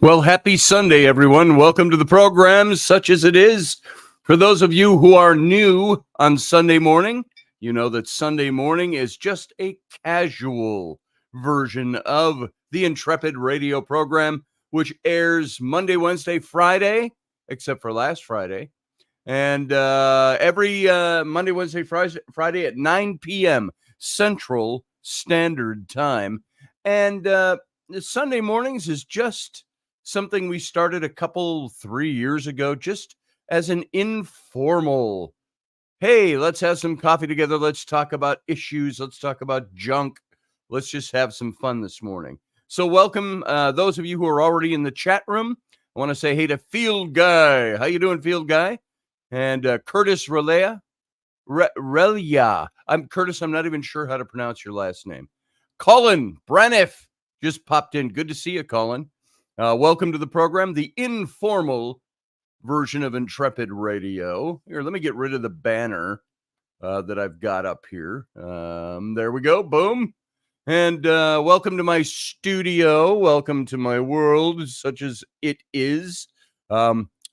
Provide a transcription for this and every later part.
Well, happy Sunday, everyone. Welcome to the program, such as it is. For those of you who are new on Sunday morning, you know that Sunday morning is just a casual version of the Intrepid radio program, which airs Monday, Wednesday, Friday, except for last Friday, and every Monday, Wednesday, Friday at 9 p.m. Central Standard Time. And Sunday mornings is just something we started 3 years ago, just as an informal, hey, let's have some coffee together. Let's talk about issues. Let's talk about junk. Let's just have some fun this morning. So welcome those of you who are already in the chat room. I want to say hey to Field Guy. How you doing, Field Guy? And Curtis Relia. I'm Curtis. I'm not even sure how to pronounce your last name. Colin Braniff just popped in. Good to see you, Colin. Welcome to the program, the informal version of Intrepid Radio. Here, let me get rid of the banner that I've got up here. There we go. Boom. And welcome to my studio. Welcome to my world, such as it is.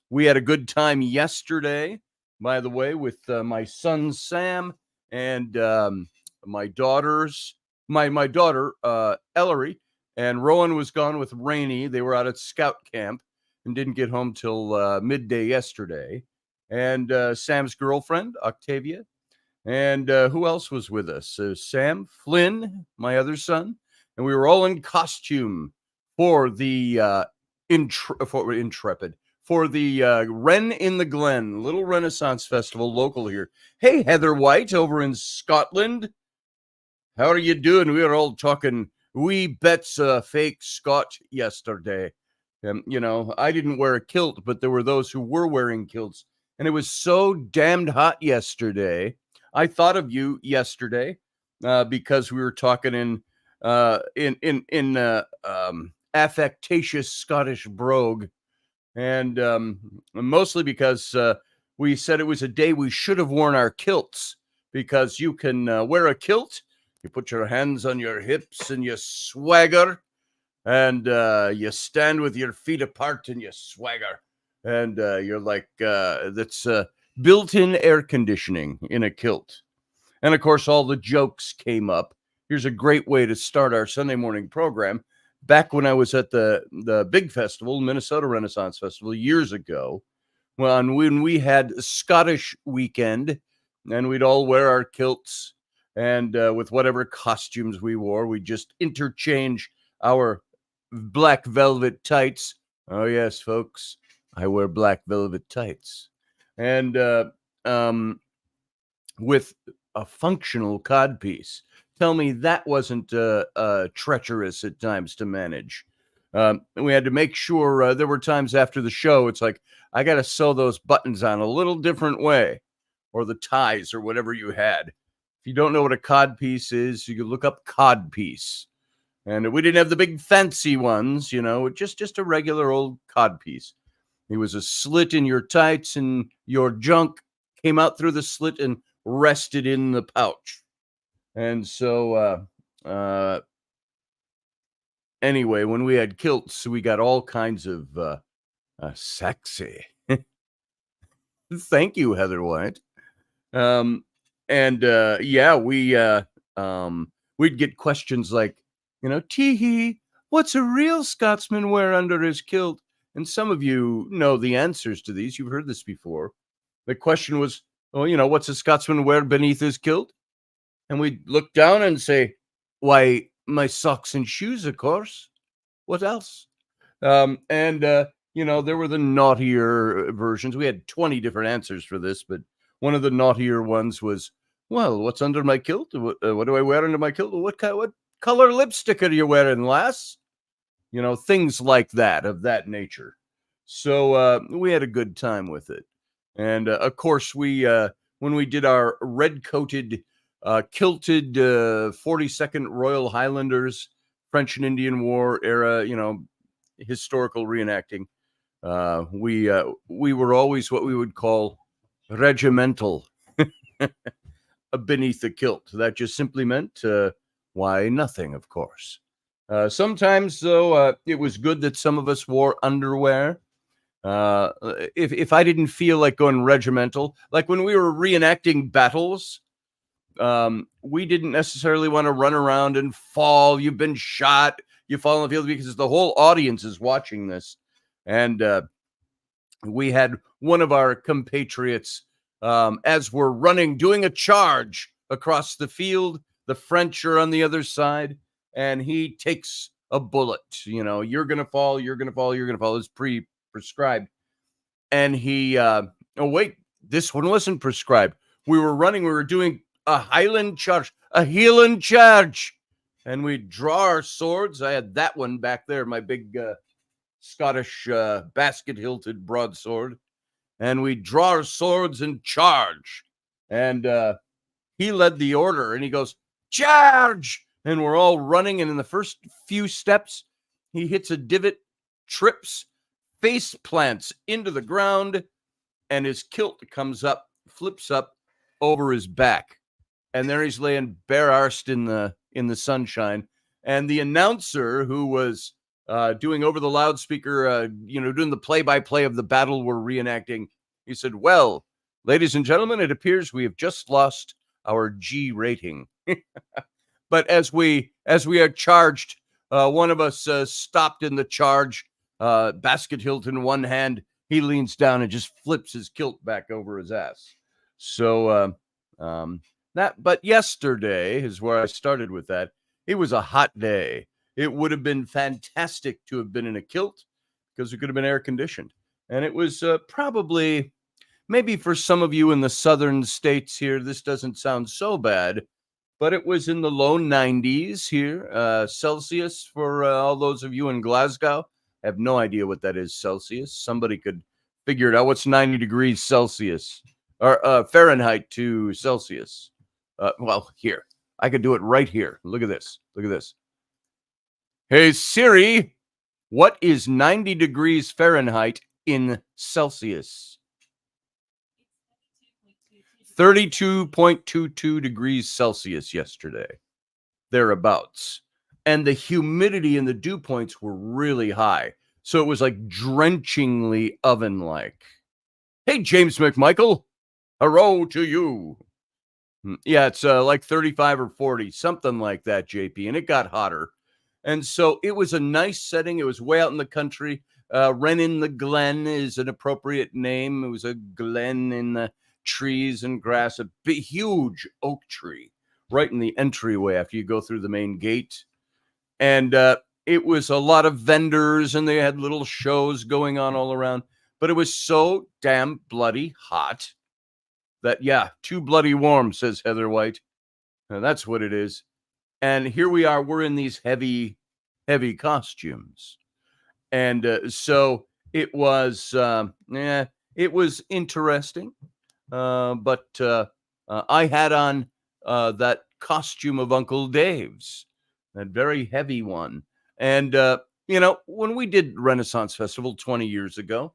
We had a good time yesterday, by the way, with my son Sam and my daughters. My daughter Ellery and Rowan was gone with Raini. They were out at scout camp and didn't get home till midday yesterday. And Sam's girlfriend Octavia. And who else was with us? Sam, Flynn, my other son, and we were all in costume for the Intrepid, for the Wren in the Glen, Little Renaissance Festival, local here. Hey, Heather White over in Scotland. How are you doing? We were all talking wee bets fake Scot yesterday. I didn't wear a kilt, but there were those who were wearing kilts. And it was so damned hot yesterday. I thought of you yesterday because we were talking in affectatious Scottish brogue, and mostly because we said it was a day we should have worn our kilts, because you can wear a kilt, you put your hands on your hips and you swagger, and you stand with your feet apart and you swagger, and you're like that's built-in air conditioning in a kilt. And of course, all the jokes came up. Here's a great way to start our Sunday morning program. Back when I was at the big festival, Minnesota Renaissance Festival, years ago, when we had Scottish weekend, and we'd all wear our kilts, and with whatever costumes we wore, we'd just interchange our black velvet tights. Oh yes, folks, I wear black velvet tights. And with a functional codpiece. Tell me that wasn't treacherous at times to manage. We had to make sure there were times after the show, it's like, I got to sew those buttons on a little different way, or the ties, or whatever you had. If you don't know what a codpiece is, you can look up codpiece. And we didn't have the big fancy ones, just a regular old codpiece. It was a slit in your tights, and your junk came out through the slit and rested in the pouch. And so anyway, when we had kilts, we got all kinds of sexy. Thank you, Heather White. We'd get questions like, tee-hee, what's a real Scotsman wear under his kilt? And some of you know the answers to these. You've heard this before. The question was, what's a Scotsman wear beneath his kilt? And we'd look down and say, why, my socks and shoes, of course. What else? There were the naughtier versions. We had 20 different answers for this, but one of the naughtier ones was, well, what's under my kilt? What do I wear under my kilt? What color lipstick are you wearing, lass? Things like that, of that nature. So we had a good time with it. And of course, we when we did our red-coated, kilted 42nd Royal Highlanders, French and Indian War era, historical reenacting, we were always what we would call regimental beneath the kilt. That just simply meant, why, nothing, of course. Sometimes, though, it was good that some of us wore underwear. If I didn't feel like going regimental, like when we were reenacting battles, we didn't necessarily want to run around and fall. You've been shot. You fall on the field because the whole audience is watching this. And we had one of our compatriots, as we're running, doing a charge across the field. The French are on the other side, and he takes a bullet. You know, you're going to fall, you're going to fall, you're going to fall. It's prescribed. And he, oh, wait, this one wasn't prescribed. We were running, we were doing a Highland charge, a Hieland charge. And we draw our swords. I had that one back there, my big Scottish basket-hilted broadsword. And we draw our swords and charge. And he led the order, and he goes, charge! And we're all running, and in the first few steps, he hits a divot, trips, face plants into the ground, and his kilt comes up, flips up over his back. And there he's laying bare-arsed in the sunshine. And the announcer, who was doing over the loudspeaker, doing the play-by-play of the battle we're reenacting, he said, well, ladies and gentlemen, it appears we have just lost our G rating. But as we are charged, one of us stopped in the charge, basket hilt in one hand. He leans down and just flips his kilt back over his ass. So but yesterday is where I started with that. It was a hot day. It would have been fantastic to have been in a kilt because it could have been air conditioned. And it was probably, maybe for some of you in the southern states here, this doesn't sound so bad, but it was in the low 90s here, Celsius for all those of you in Glasgow. I have no idea what that is, Celsius. Somebody could figure it out. What's 90 degrees Celsius or Fahrenheit to Celsius? Well, here, I could do it right here. Look at this. Look at this. Hey, Siri, what is 90 degrees Fahrenheit in Celsius? 32.22 degrees Celsius yesterday, thereabouts. And the humidity and the dew points were really high. So it was like drenchingly oven-like. Hey, James McMichael, hello to you. Yeah, it's like 35 or 40, something like that, JP. And it got hotter. And so it was a nice setting. It was way out in the country. Wren in the Glen is an appropriate name. It was a glen in the trees and grass, a big, huge oak tree right in the entryway after you go through the main gate. And it was a lot of vendors, and they had little shows going on all around. But it was so damn bloody hot that, yeah, too bloody warm, says Heather White. And that's what it is. And here we are. We're in these heavy, heavy costumes. And so it was, it was interesting. But I had on that costume of Uncle Dave's, that very heavy one. And, when we did Renaissance Festival 20 years ago,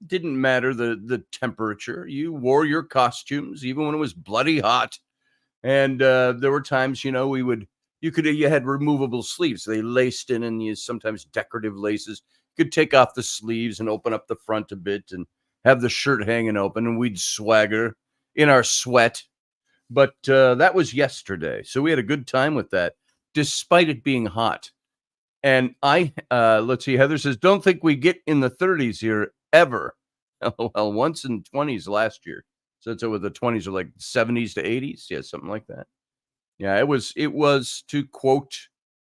it didn't matter the temperature. You wore your costumes, even when it was bloody hot. And there were times, you had removable sleeves. They laced in, and you sometimes decorative laces. You could take off the sleeves and open up the front a bit and have the shirt hanging open, and we'd swagger in our sweat. But that was yesterday. So we had a good time with that, despite it being hot. And let's see, Heather says, don't think we get in the 30s here ever. Well, once in 20s last year. So it's over the 20s are like 70s to 80s. Yeah, something like that. Yeah, it was to quote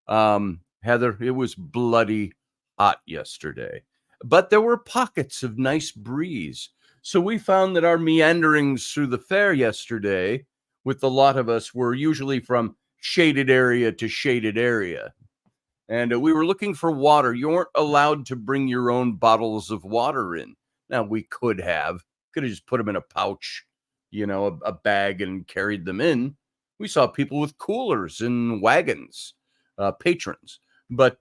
Heather, it was bloody hot yesterday. But there were pockets of nice breeze. So we found that our meanderings through the fair yesterday with the lot of us were usually from shaded area to shaded area. And we were looking for water. You weren't allowed to bring your own bottles of water in. Now, we could have just put them in a pouch, a bag, and carried them in. We saw people with coolers and wagons, patrons. But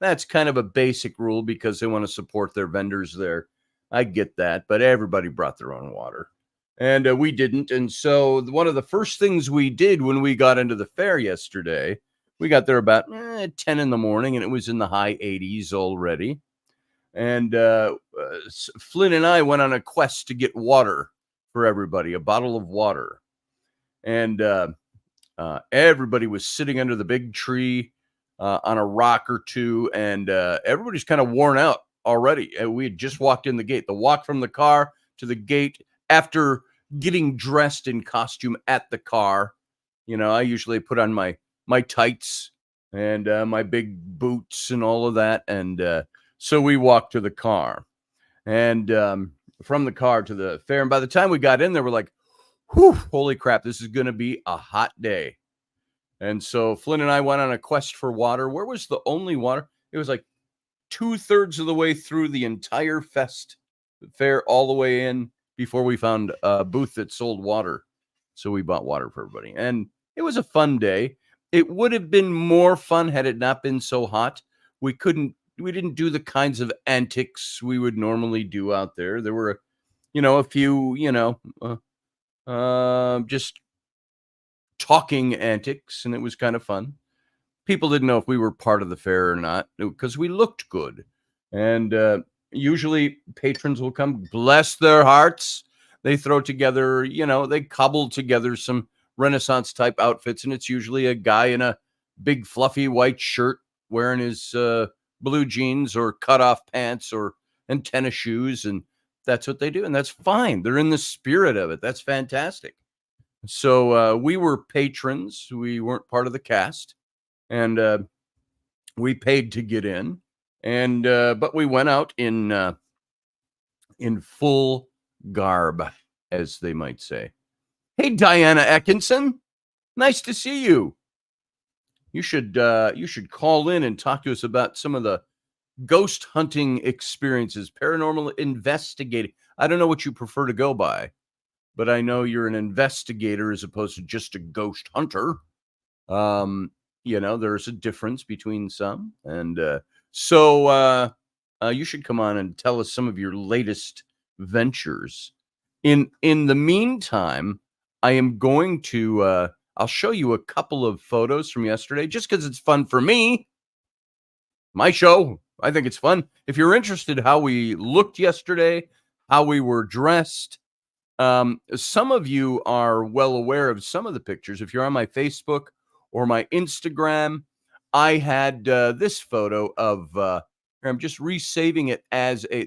that's kind of a basic rule because they want to support their vendors there. I get that, but everybody brought their own water. And we didn't. And so one of the first things we did when we got into the fair yesterday We got there about 10 in the morning, and it was in the high 80s already. And Flynn and I went on a quest to get water for everybody, a bottle of water. And everybody was sitting under the big tree on a rock or two, and everybody's kind of worn out already. We had just walked in the gate. The walk from the car to the gate after getting dressed in costume at the car. I usually put on my tights and my big boots and all of that, and so we walked to the car, and from the car to the fair. And by the time we got in there, we're like, whew, holy crap, this is going to be a hot day. And so Flynn and I went on a quest for water. Where was the only water? It was like 2/3 of the way through the entire fair, all the way in before we found a booth that sold water. So we bought water for everybody. And it was a fun day. It would have been more fun had it not been so hot. We didn't do the kinds of antics we would normally do out there. There were, a few, just talking antics, and it was kind of fun. People didn't know if we were part of the fair or not because we looked good. And usually patrons will come, bless their hearts. They throw together, they cobble together some Renaissance type outfits, and it's usually a guy in a big fluffy white shirt wearing his blue jeans or cut off pants and tennis shoes, and that's what they do, and that's fine. They're in the spirit of it. That's fantastic. So we were patrons. We weren't part of the cast, and we paid to get in, and but we went out in full garb, as they might say. Hey, Diana Atkinson, nice to see you. You should call in and talk to us about some of the ghost hunting experiences, paranormal investigating. I don't know what you prefer to go by, but I know you're an investigator as opposed to just a ghost hunter. There's a difference between some, and so you should come on and tell us some of your latest ventures. In the meantime, I am going to I'll show you a couple of photos from yesterday just because it's fun for me. My show. I think it's fun. If you're interested how we looked yesterday, how we were dressed, some of you are well aware of some of the pictures. If you're on my Facebook or my Instagram, I had this photo of, I'm just resaving it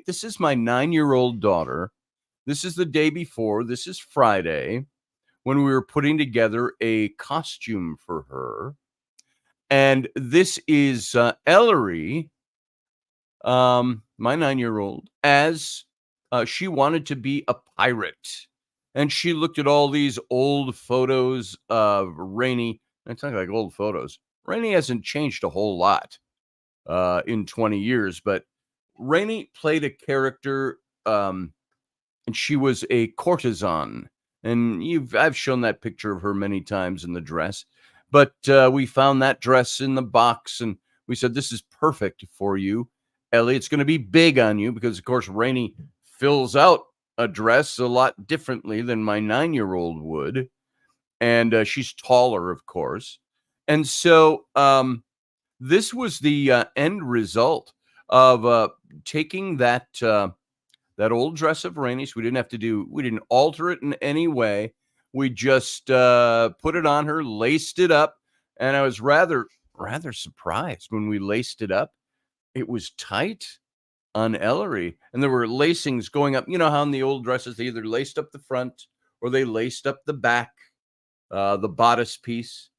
this is my 9-year-old daughter. This is the day before. This is Friday when we were putting together a costume for her. And this is Ellery, my 9-year-old, as she wanted to be a pirate. And she looked at all these old photos of Raini. It's not like old photos. Raini hasn't changed a whole lot in 20 years, but Raini played a character, and she was a courtesan. And I've shown that picture of her many times in the dress. But we found that dress in the box, and we said, this is perfect for you, Ellie. It's going to be big on you because, of course, Raini fills out a dress a lot differently than my 9-year-old would. And she's taller, of course. And so this was the end result of taking that old dress of Raini's. We didn't alter it in any way. We just put it on her, laced it up, and I was rather surprised when we laced it up. It was tight on Ellery, and there were lacings going up. You know how in the old dresses they either laced up the front or they laced up the back, the bodice piece.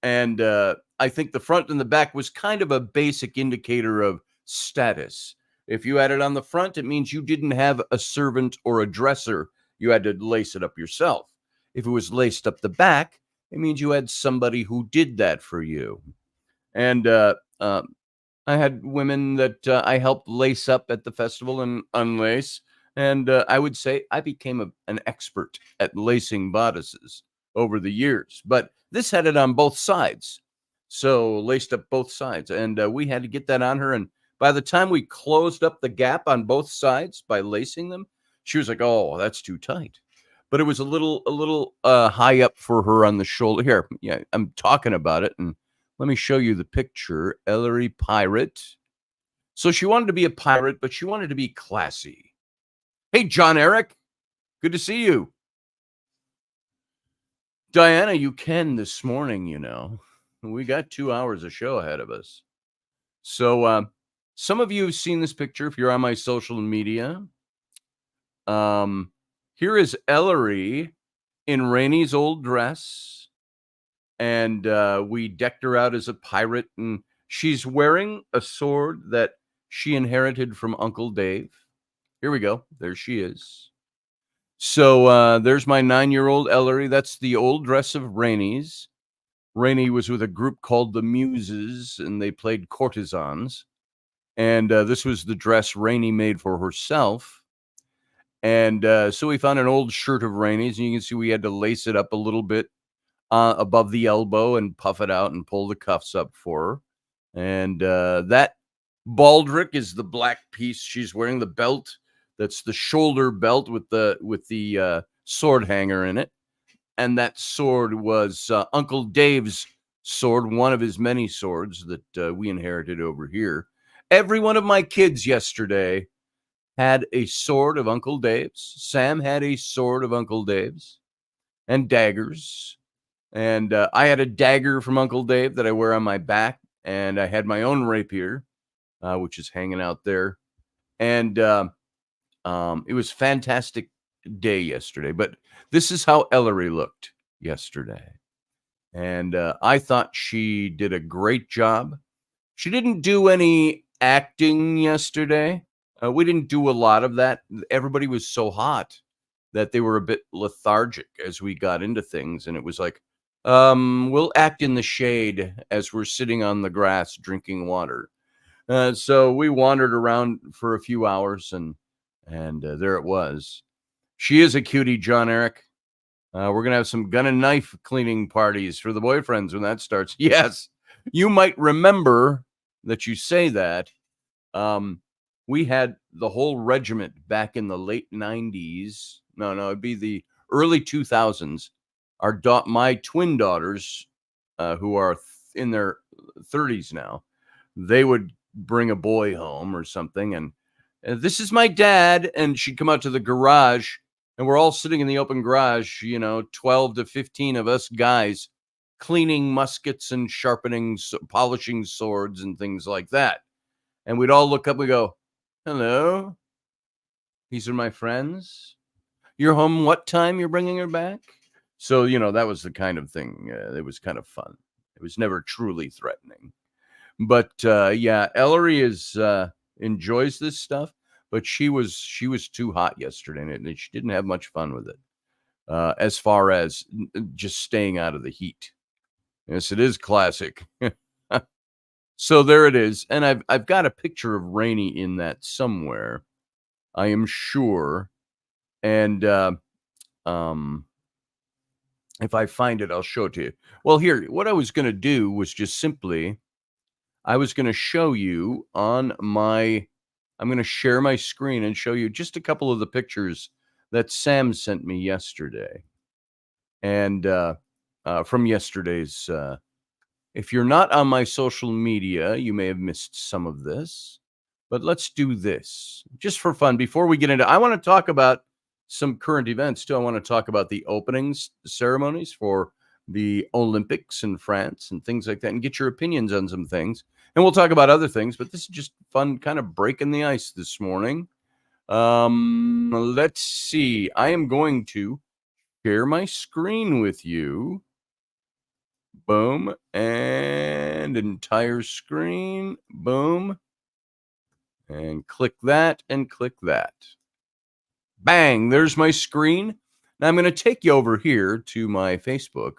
And I think the front and the back was kind of a basic indicator of status. If you had it on the front, it means you didn't have a servant or a dresser. You had to lace it up yourself. If it was laced up the back, it means you had somebody who did that for you. And I had women that I helped lace up at the festival and unlace. And I would say I became an expert at lacing bodices over the years. But this had it on both sides. So laced up both sides. And we had to get that on her. And by the time we closed up the gap on both sides by lacing them, she was like, oh, that's too tight. But it was a little high up for her on the shoulder. Here, yeah, I'm talking about it. And Let me show you the picture. Ellery Pirate. So she wanted to be a pirate, but she wanted to be classy. Hey, John Eric. Good to see you. Diana, you can this morning, you know. We got 2 hours of show ahead of us. So some of you have seen this picture if you're on my social media. Here is Ellery in Raini's old dress. And we decked her out as a pirate. And she's wearing a sword that she inherited from Uncle Dave. Here we go. There she is. So there's my 9-year-old Ellery. That's the old dress of Raini's. Raini was with a group called the Muses, and they played courtesans. And this was the dress Raini made for herself. And so we found an old shirt of Raini's, and you can see we had to lace it up a little bit above the elbow and puff it out and pull the cuffs up for her. And that baldric is the black piece she's wearing, the belt. That's the shoulder belt with the sword hanger in it. And that sword was Uncle Dave's sword, one of his many swords that we inherited over here. Every one of my kids yesterday had a sword of Uncle Dave's. Sam had a sword of Uncle Dave's and daggers. And I had a dagger from Uncle Dave that I wear on my back. And I had my own rapier, which is hanging out there. And it was a fantastic day yesterday. But this is how Ellery looked yesterday. And I thought she did a great job. She didn't do any acting yesterday. We didn't do a lot of that. Everybody was so hot that they were a bit lethargic as we got into things. And it was like, we'll act in the shade as we're sitting on the grass drinking water. So we wandered around for a few hours, and there it was. She is a cutie, John Eric. We're going to have some gun and knife cleaning parties for the boyfriends when that starts. Yes, you might remember that you say that. We had the whole regiment back in the late 90s. No, it'd be the early 2000s. My twin daughters, who are in their 30s now, they would bring a boy home or something. And this is my dad. And she'd come out to the garage, and we're all sitting in the open garage, 12 to 15 of us guys cleaning muskets and polishing swords and things like that. And we'd all look up and go, hello, these are my friends. You're home what time? You're bringing her back? So, that was the kind of thing. It was kind of fun. It was never truly threatening. But yeah, Ellery enjoys this stuff, but she was too hot yesterday, and she didn't have much fun with it. As far as just staying out of the heat. Yes, it is classic. So there it is, and I've got a picture of Raini in that somewhere, I am sure. And if I find it, I'll show it to you. Well, here, what I was going to do was just simply, I was going to show you I'm going to share my screen and show you just a couple of the pictures that Sam sent me yesterday. And from yesterday's, if you're not on my social media, you may have missed some of this. But let's do this just for fun. Before we get into, I want to talk about some current events too. I want to talk about the openings ceremonies for the Olympics in France and things like that, and get your opinions on some things. And we'll talk about other things, but this is just fun, kind of breaking the ice this morning. Let's see. I am going to share my screen with you. Boom. And entire screen. Boom. And click that and click that. Bang. There's my screen. Now I'm going to take you over here to my Facebook.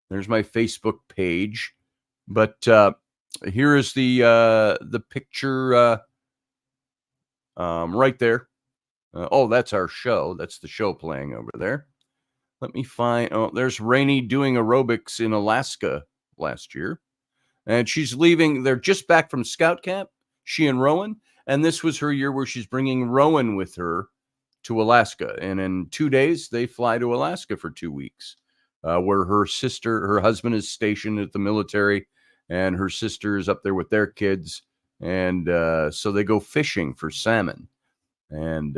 There's my Facebook page. But here is the picture right there. That's our show. That's the show playing over there. Let me find. Oh, there's Raini doing aerobics in Alaska last year. And she's leaving. They're just back from Scout Camp, she and Rowan. And this was her year where she's bringing Rowan with her to Alaska. And in 2 days, they fly to Alaska for 2 weeks, where her husband is stationed at the military and her sister's up there with their kids. And so they go fishing for salmon. And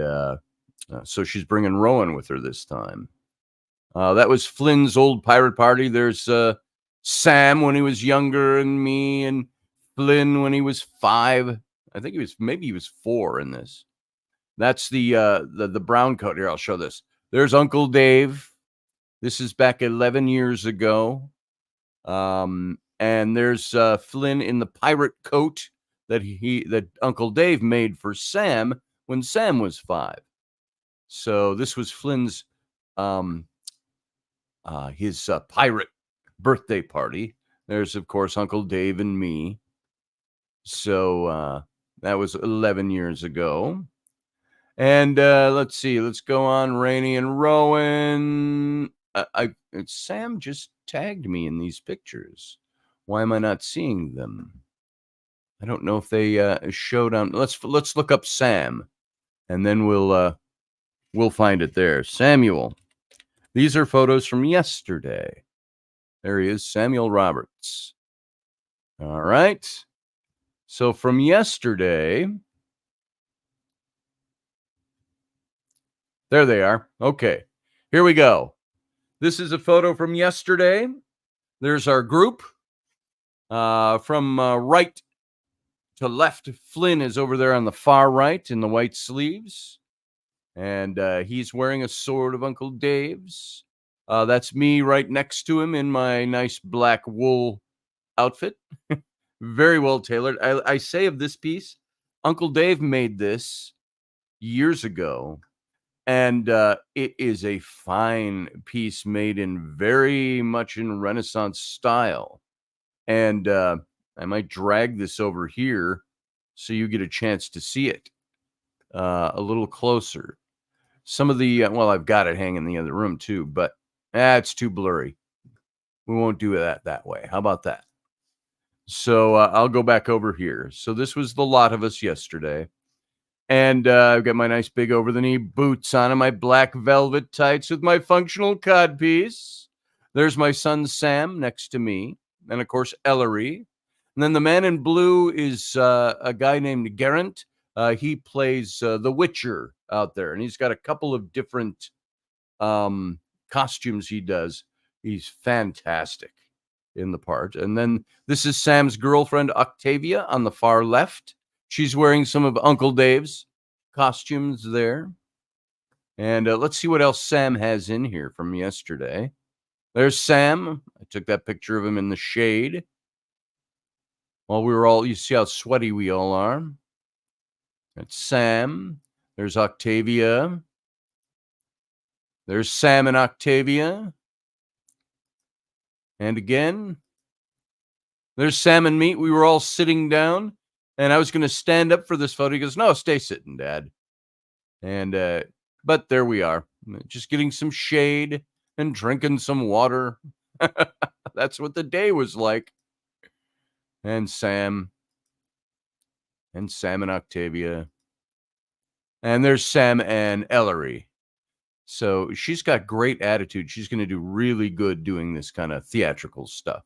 so she's bringing Rowan with her this time. That was Flynn's old pirate party. There's Sam when he was younger, and me, and Flynn when he was 5. I think he was 4 in this. That's the brown coat. Here, I'll show this. There's Uncle Dave. This is back 11 years ago. And there's Flynn in the pirate coat that Uncle Dave made for Sam when Sam was 5. So this was Flynn's his pirate birthday party. There's, of course, Uncle Dave and me. So that was 11 years ago. And let's see. Let's go on. Raini and Rowan. Sam just tagged me in these pictures. Why am I not seeing them? I don't know if they showed on. Let's look up Sam, and then we'll find it there. Samuel. These are photos from yesterday. There he is, Samuel Roberts. All right. So from yesterday, there they are. Okay, here we go. This is a photo from yesterday. There's our group. From right to left, Flynn is over there on the far right in the white sleeves. And he's wearing a sword of Uncle Dave's. That's me right next to him in my nice black wool outfit. Very well tailored. I say of this piece, Uncle Dave made this years ago, and it is a fine piece made in very much in Renaissance style. And I might drag this over here so you get a chance to see it a little closer. Some of the, I've got it hanging in the other room too, but it's too blurry. We won't do that way. How about that? So I'll go back over here. So this was the lot of us yesterday. And I've got my nice big over-the-knee boots on and my black velvet tights with my functional codpiece. There's my son Sam next to me. And, of course, Ellery. And then the man in blue is a guy named Garant. He plays The Witcher out there. And he's got a couple of different costumes he does. He's fantastic in the part. And then this is Sam's girlfriend, Octavia, on the far left. She's wearing some of Uncle Dave's costumes there. And let's see what else Sam has in here from yesterday. There's Sam. I took that picture of him in the shade. While we were all, you see how sweaty we all are. That's Sam. There's Octavia. There's Sam and Octavia. And again, there's Sam and me. We were all sitting down, and I was going to stand up for this photo. He goes, "No, stay sitting, Dad." And but there we are, just getting some shade and drinking some water. That's what the day was like. And Sam and Octavia. And there's Sam and Ellery. So she's got great attitude. She's going to do really good doing this kind of theatrical stuff.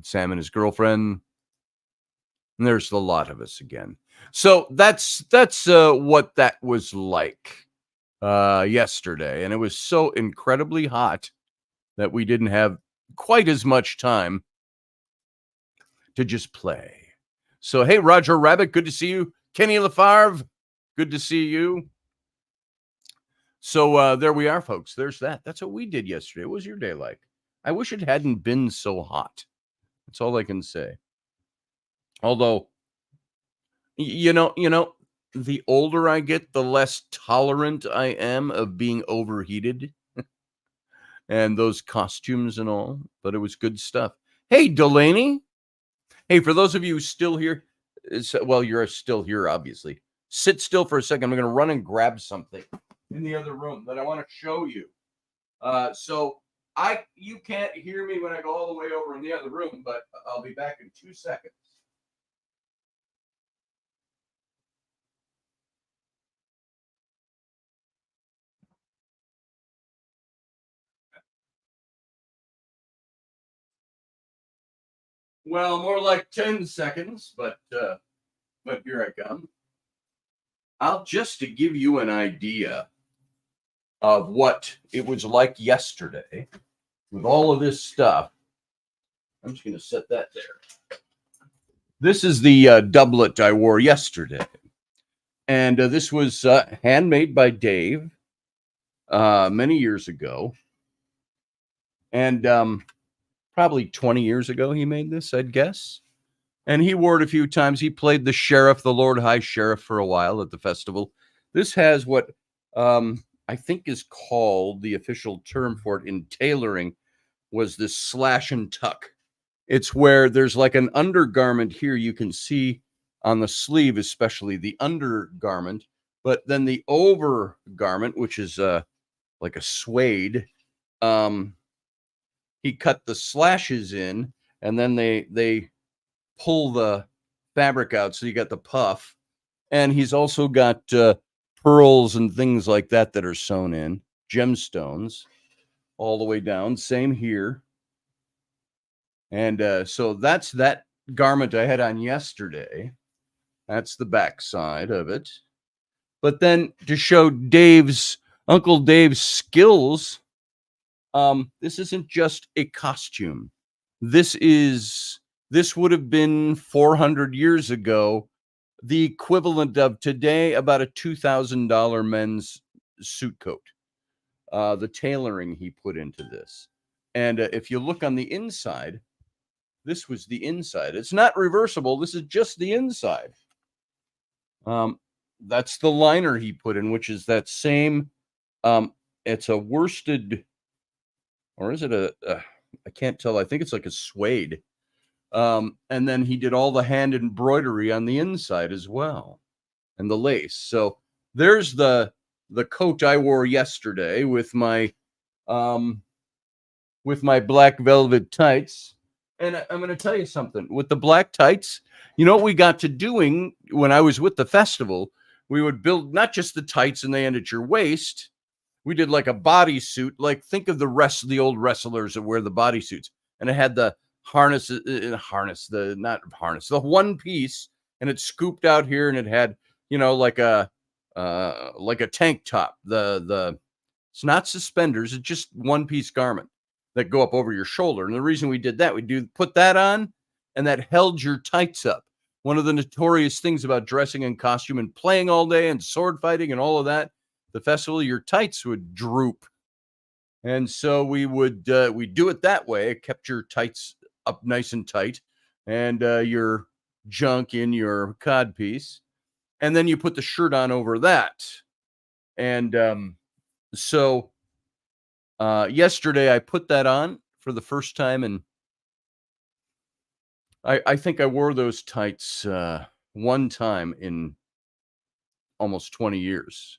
Sam and his girlfriend. And there's the lot of us again. So that's what that was like yesterday. And it was so incredibly hot that we didn't have quite as much time to just play. So, hey, Roger Rabbit, good to see you. Kenny LaFarve, good to see you. So there we are, folks. There's that. That's what we did yesterday. What was your day like? I wish it hadn't been so hot. That's all I can say. Although, you know, the older I get, the less tolerant I am of being overheated and those costumes and all. But it was good stuff. Hey, Delaney. Hey, for those of you still here, you're still here, obviously. Sit still for a second. I'm going to run and grab something in the other room that I want to show you. So you can't hear me when I go all the way over in the other room, but I'll be back in 2 seconds. Well, more like 10 seconds, but here I come. I'll just to give you an idea of what it was like yesterday with all of this stuff. I'm just going to set that there. This is the doublet I wore yesterday. And this was handmade by Dave many years ago. And probably 20 years ago, he made this, I'd guess. And he wore it a few times. He played the sheriff, the Lord High Sheriff, for a while at the festival. This has what I think is called, the official term for it in tailoring, was this slash and tuck. It's where there's like an undergarment here you can see on the sleeve, especially the undergarment, but then the overgarment, which is like a suede, he cut the slashes in, and then they pull the fabric out, so you got the puff. And he's also got pearls and things like that are sewn in, gemstones all the way down. Same here. And so that's that garment I had on yesterday. That's the back side of it. But then to show Uncle Dave's skills, this isn't just a costume. This would have been 400 years ago, the equivalent of today about a $2,000 men's suit coat. The tailoring he put into this. And if you look on the inside, this was the inside. It's not reversible. This is just the inside. That's the liner he put in, which is that same, it's a worsted, or is it I can't tell. I think it's like a suede. And then he did all the hand embroidery on the inside as well, and the lace. So there's the coat I wore yesterday with my black velvet tights. And I'm going to tell you something. With the black tights, you know what we got to doing when I was with the festival? We would build not just the tights and they end at your waist. We did like a bodysuit. Like, think of the old wrestlers that wear the bodysuits. And it had the the one piece, and it scooped out here, and it had, like a tank top. It's not suspenders. It's just one piece garment that go up over your shoulder. And the reason we did that, put that on, and that held your tights up. One of the notorious things about dressing in costume and playing all day and sword fighting and all of that, the festival, your tights would droop. And so we do it that way. It kept your tights up nice and tight, and your junk in your codpiece. And then you put the shirt on over that. And so yesterday I put that on for the first time, and I think I wore those tights one time in almost 20 years.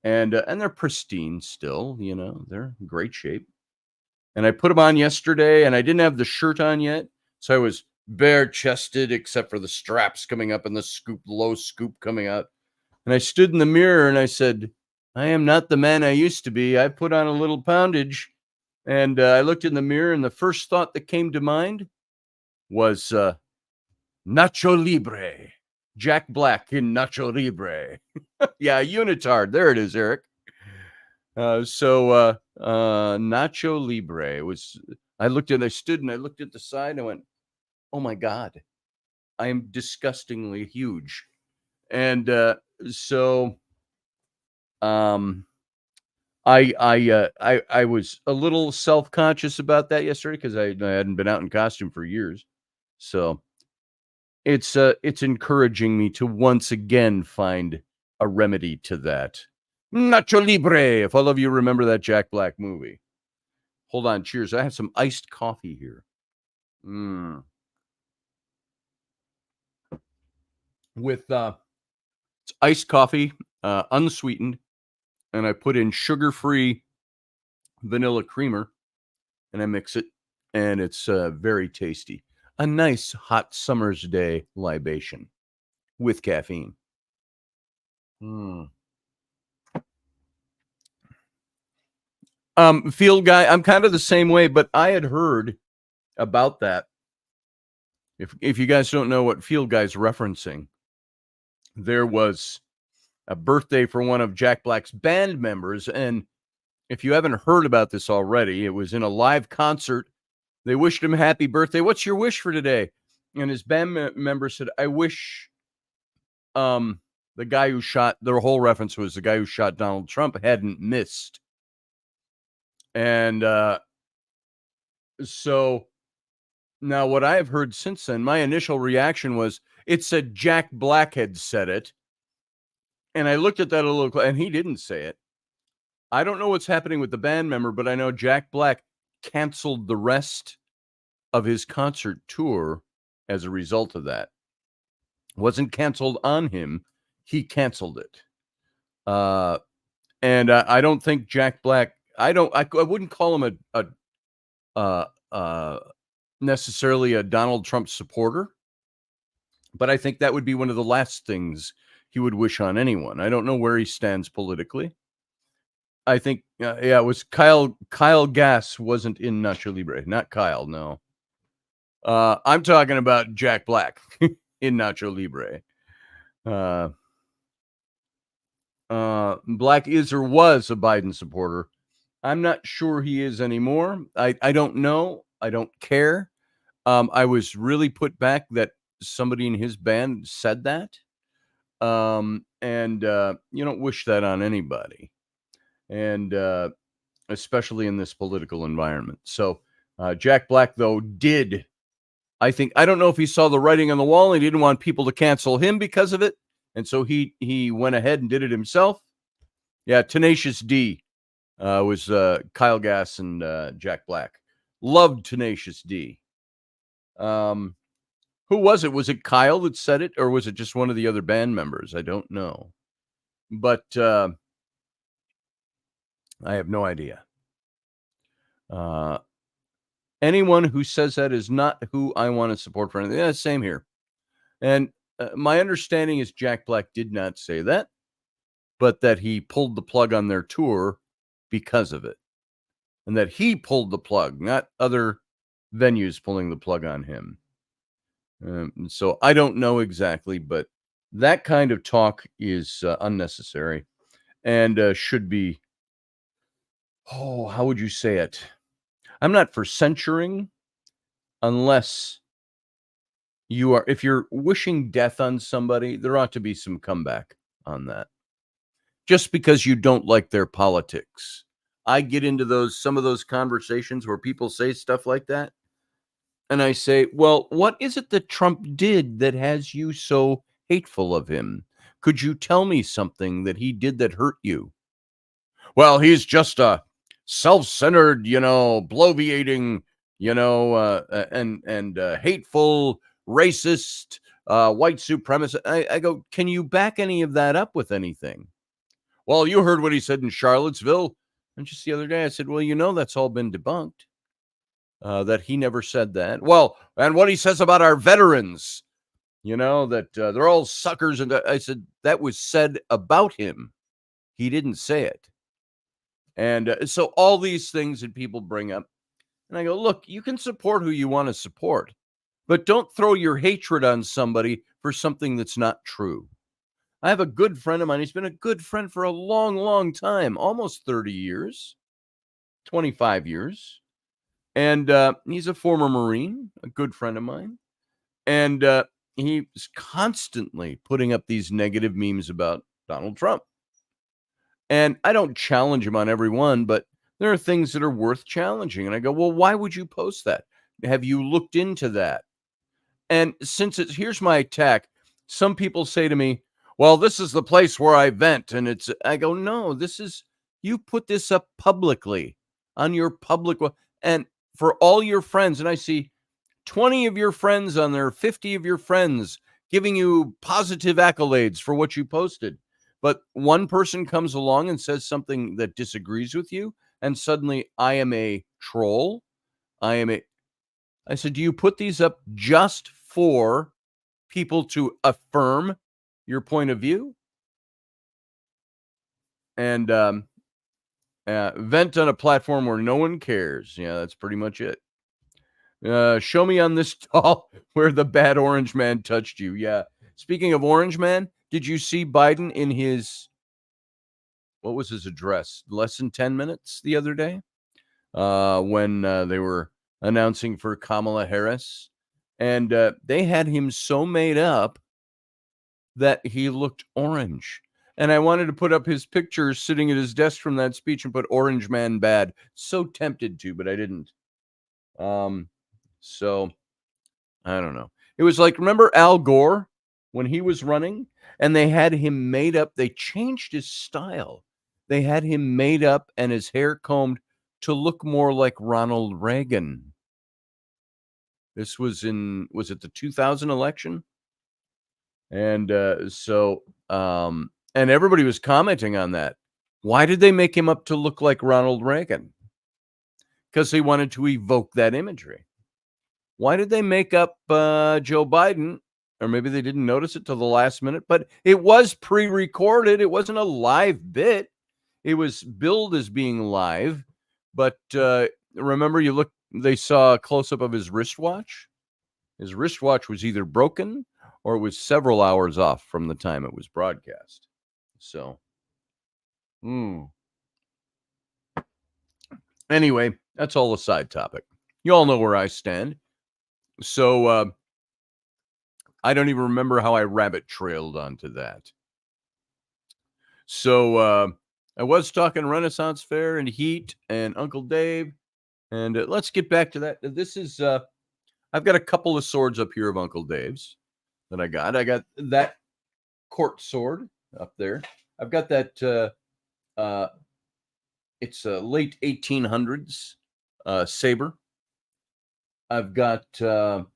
And they're pristine still, they're in great shape. And I put them on yesterday, and I didn't have the shirt on yet, so I was bare chested except for the straps coming up and the low scoop coming out. And I stood in the mirror and I said, I am not the man I used to be. I put on a little poundage. And I looked in the mirror, and the first thought that came to mind was Nacho Libre. Jack Black in Nacho Libre. Yeah, unitard. There it is, Eric. So Nacho Libre was, I stood and I looked at the side and I went, oh my God, I am disgustingly huge. And so I was a little self-conscious about that yesterday because I hadn't been out in costume for years. So it's encouraging me to once again find a remedy to that. Nacho Libre, if all of you remember that Jack Black movie. Hold on, cheers. I have some iced coffee here. With it's iced coffee, unsweetened, and I put in sugar-free vanilla creamer, and I mix it, and it's very tasty. A nice hot summer's day libation with caffeine. Field guy, I'm kind of the same way, but I had heard about that If you guys don't know what Field Guy's referencing, there was a birthday for one of Jack Black's band members, and if you haven't heard about this already, it was in a live concert. They wished him happy birthday. What's your wish for today? And his band member said, I wish the guy who shot, their whole reference was the guy who shot Donald Trump hadn't missed. And so now what I have heard since then, my initial reaction was it said Jack Black had said it. And I looked at that a little, and he didn't say it. I don't know what's happening with the band member, but I know Jack Black canceled the rest of his concert tour as a result of that. It wasn't canceled on him. He canceled it. And I don't think Jack Black, I wouldn't call him necessarily a Donald Trump supporter, but I think that would be one of the last things he would wish on anyone. I don't know where he stands politically. I think, it was Kyle Gass wasn't in Nacho Libre. Not Kyle, no. I'm talking about Jack Black in Nacho Libre. Black is or was a Biden supporter. I'm not sure he is anymore. I don't know. I don't care. I was really put back that somebody in his band said that. And you don't wish that on anybody. And especially in this political environment. So Jack Black, though, did, I don't know if he saw the writing on the wall and he didn't want people to cancel him because of it. And so he went ahead and did it himself. Yeah, Tenacious D was Kyle Gass and Jack Black. Loved Tenacious D. Who was it? Was it Kyle that said it, or was it just one of the other band members? I don't know. But I have no idea. Anyone who says that is not who I want to support for anything. Yeah, same here. And my understanding is Jack Black did not say that, but that he pulled the plug on their tour because of it. And that he pulled the plug, not other venues pulling the plug on him. So I don't know exactly, but that kind of talk is unnecessary and should be, how would you say it? I'm not for censuring unless if you're wishing death on somebody, there ought to be some comeback on that. Just because you don't like their politics. I get into some of those conversations where people say stuff like that. And I say, well, what is it that Trump did that has you so hateful of him? Could you tell me something that he did that hurt you? Well, he's just a self-centered, bloviating, and hateful, racist, white supremacist. I go, can you back any of that up with anything? Well, you heard what he said in Charlottesville. And just the other day, I said, well, that's all been debunked. That he never said that. Well, and what he says about our veterans, that they're all suckers. And I said, that was said about him. He didn't say it. And so all these things that people bring up, and I go, look, you can support who you want to support, but don't throw your hatred on somebody for something that's not true. I have a good friend of mine. He's been a good friend for a long, long time, almost 30 years, 25 years. And he's a former Marine, a good friend of mine. And he's constantly putting up these negative memes about Donald Trump. And I don't challenge him on every one, but there are things that are worth challenging. And I go, well, why would you post that? Have you looked into that? And here's my attack. Some people say to me, well, this is the place where I vent. And I go, no, you put this up publicly on your public. And for all your friends, and I see 20 of your friends on there, 50 of your friends giving you positive accolades for what you posted. But one person comes along and says something that disagrees with you, and suddenly I am a troll. I said, do you put these up just for people to affirm your point of view? And vent on a platform where no one cares. Yeah, that's pretty much it. Show me on this doll where the bad orange man touched you. Yeah. Speaking of orange man, did you see Biden in his, what was his address? Less than 10 minutes the other day? When they were announcing for Kamala Harris. And they had him so made up that he looked orange. And I wanted to put up his picture sitting at his desk from that speech and put orange man bad. So tempted to, but I didn't. So I don't know. It was like, remember Al Gore when he was running and they had him made up? They changed his style. They had him made up and his hair combed to look more like Ronald Reagan. This was it the 2000 election? And and everybody was commenting on that. Why did they make him up to look like Ronald Reagan? Because they wanted to evoke that imagery. Why did they make up Joe Biden? Or maybe they didn't notice it till the last minute, but it was pre-recorded. It wasn't a live bit. It was billed as being live. But remember, they saw a close-up of his wristwatch. His wristwatch was either broken or it was several hours off from the time it was broadcast. So, anyway, that's all a side topic. You all know where I stand. So, I don't even remember how I rabbit trailed onto that. So, I was talking Renaissance Fair and Heat and Uncle Dave. And let's get back to that. This is, I've got a couple of swords up here of Uncle Dave's that I got. I got that court sword up there. I've got that, it's a late 1800s saber. I've got the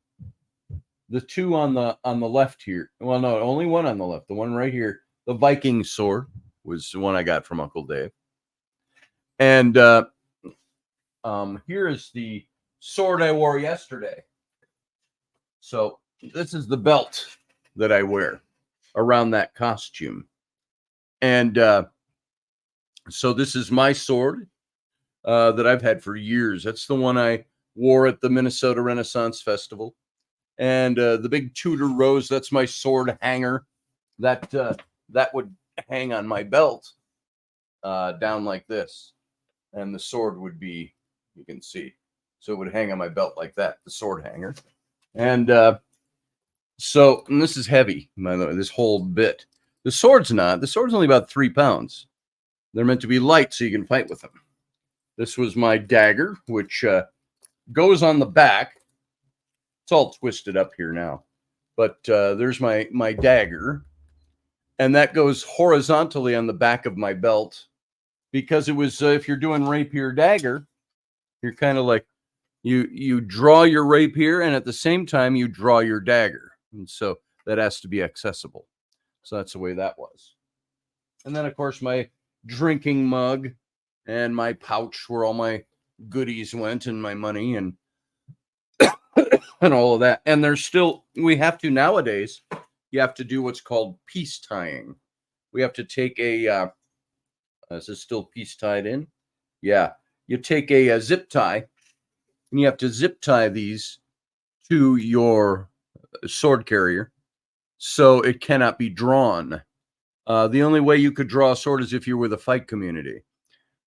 two on the left here. Well, no, only one on the left. The one right here, the Viking sword, was the one I got from Uncle Dave. And here is the sword I wore yesterday. So this is the belt that I wear around that costume. And so this is my sword that I've had for years. That's the one I wore at the Minnesota Renaissance Festival. And the big Tudor rose, that's my sword hanger. That would hang on my belt down like this. And the sword would be, you can see. So it would hang on my belt like that, the sword hanger. And so and this is heavy, by the way, this whole bit. The sword's not. The sword's only about 3 pounds. They're meant to be light so you can fight with them. This was my dagger, which goes on the back. It's all twisted up here now. But there's my dagger. And that goes horizontally on the back of my belt. Because it was, if you're doing rapier dagger, you're kind of like, you draw your rapier and at the same time you draw your dagger. And so that has to be accessible. So that's the way that was. And then, of course, my drinking mug and my pouch where all my goodies went and my money and and all of that. And there's still, we have to nowadays, you have to do what's called piece tying. We have to take a, is this still piece tied in? Yeah. You take a zip tie and you have to zip tie these to your sword carrier so it cannot be drawn. The only way you could draw a sword is if you're with a fight community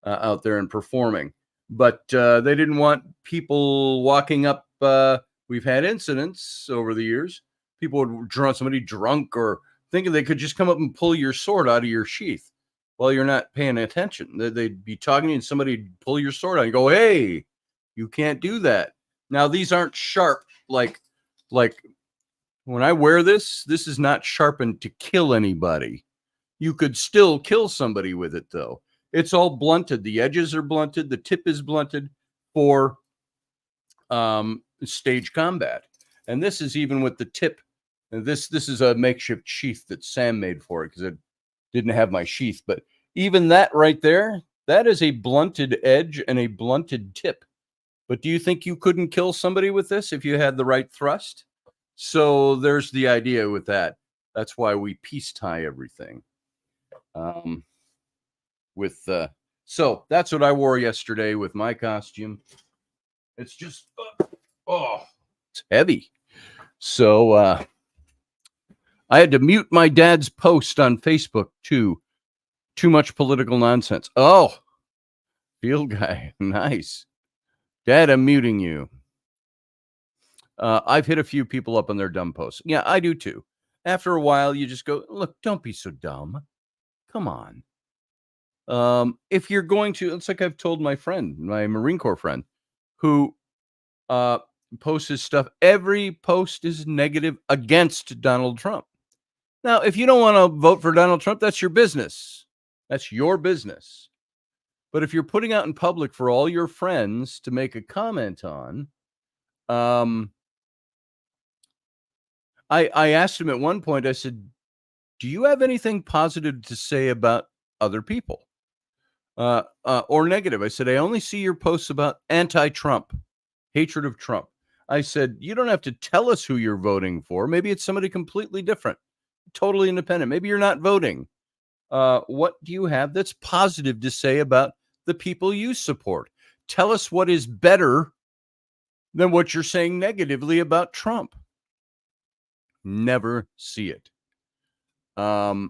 out there and performing. But they didn't want people walking up. We've had incidents over the years. People would draw somebody drunk or thinking they could just come up and pull your sword out of your sheath while you're not paying attention. They'd be talking to you and somebody would pull your sword out and go, hey, you can't do that. Now, these aren't sharp like when I wear this is not sharpened to kill anybody. You could still kill somebody with it, though. It's all blunted. The edges are blunted. The tip is blunted for stage combat. And this is even with the tip. And this is a makeshift sheath that Sam made for it because it didn't have my sheath. But even that right there, that is a blunted edge and a blunted tip. But do you think you couldn't kill somebody with this if you had the right thrust? So there's the idea with that. That's why we piece tie everything. So that's what I wore yesterday with my costume. It's just Oh, it's heavy. So I had to mute my dad's post on Facebook too. Too much political nonsense. Oh, field guy. Nice. Dad, I'm muting you. I've hit a few people up on their dumb posts. Yeah, I do too. After a while, you just go, look, don't be so dumb. Come on. If you're going to, it's like I've told my friend, my Marine Corps friend, who posts his stuff. Every post is negative against Donald Trump. Now, if you don't want to vote for Donald Trump, that's your business. That's your business. But if you're putting out in public for all your friends to make a comment on, I asked him at one point, I said, do you have anything positive to say about other people or negative? I said, I only see your posts about anti-Trump, hatred of Trump. I said, you don't have to tell us who you're voting for. Maybe it's somebody completely different, totally independent. Maybe you're not voting. What do you have that's positive to say about the people you support? Tell us what is better than what you're saying negatively about Trump. Never see it. So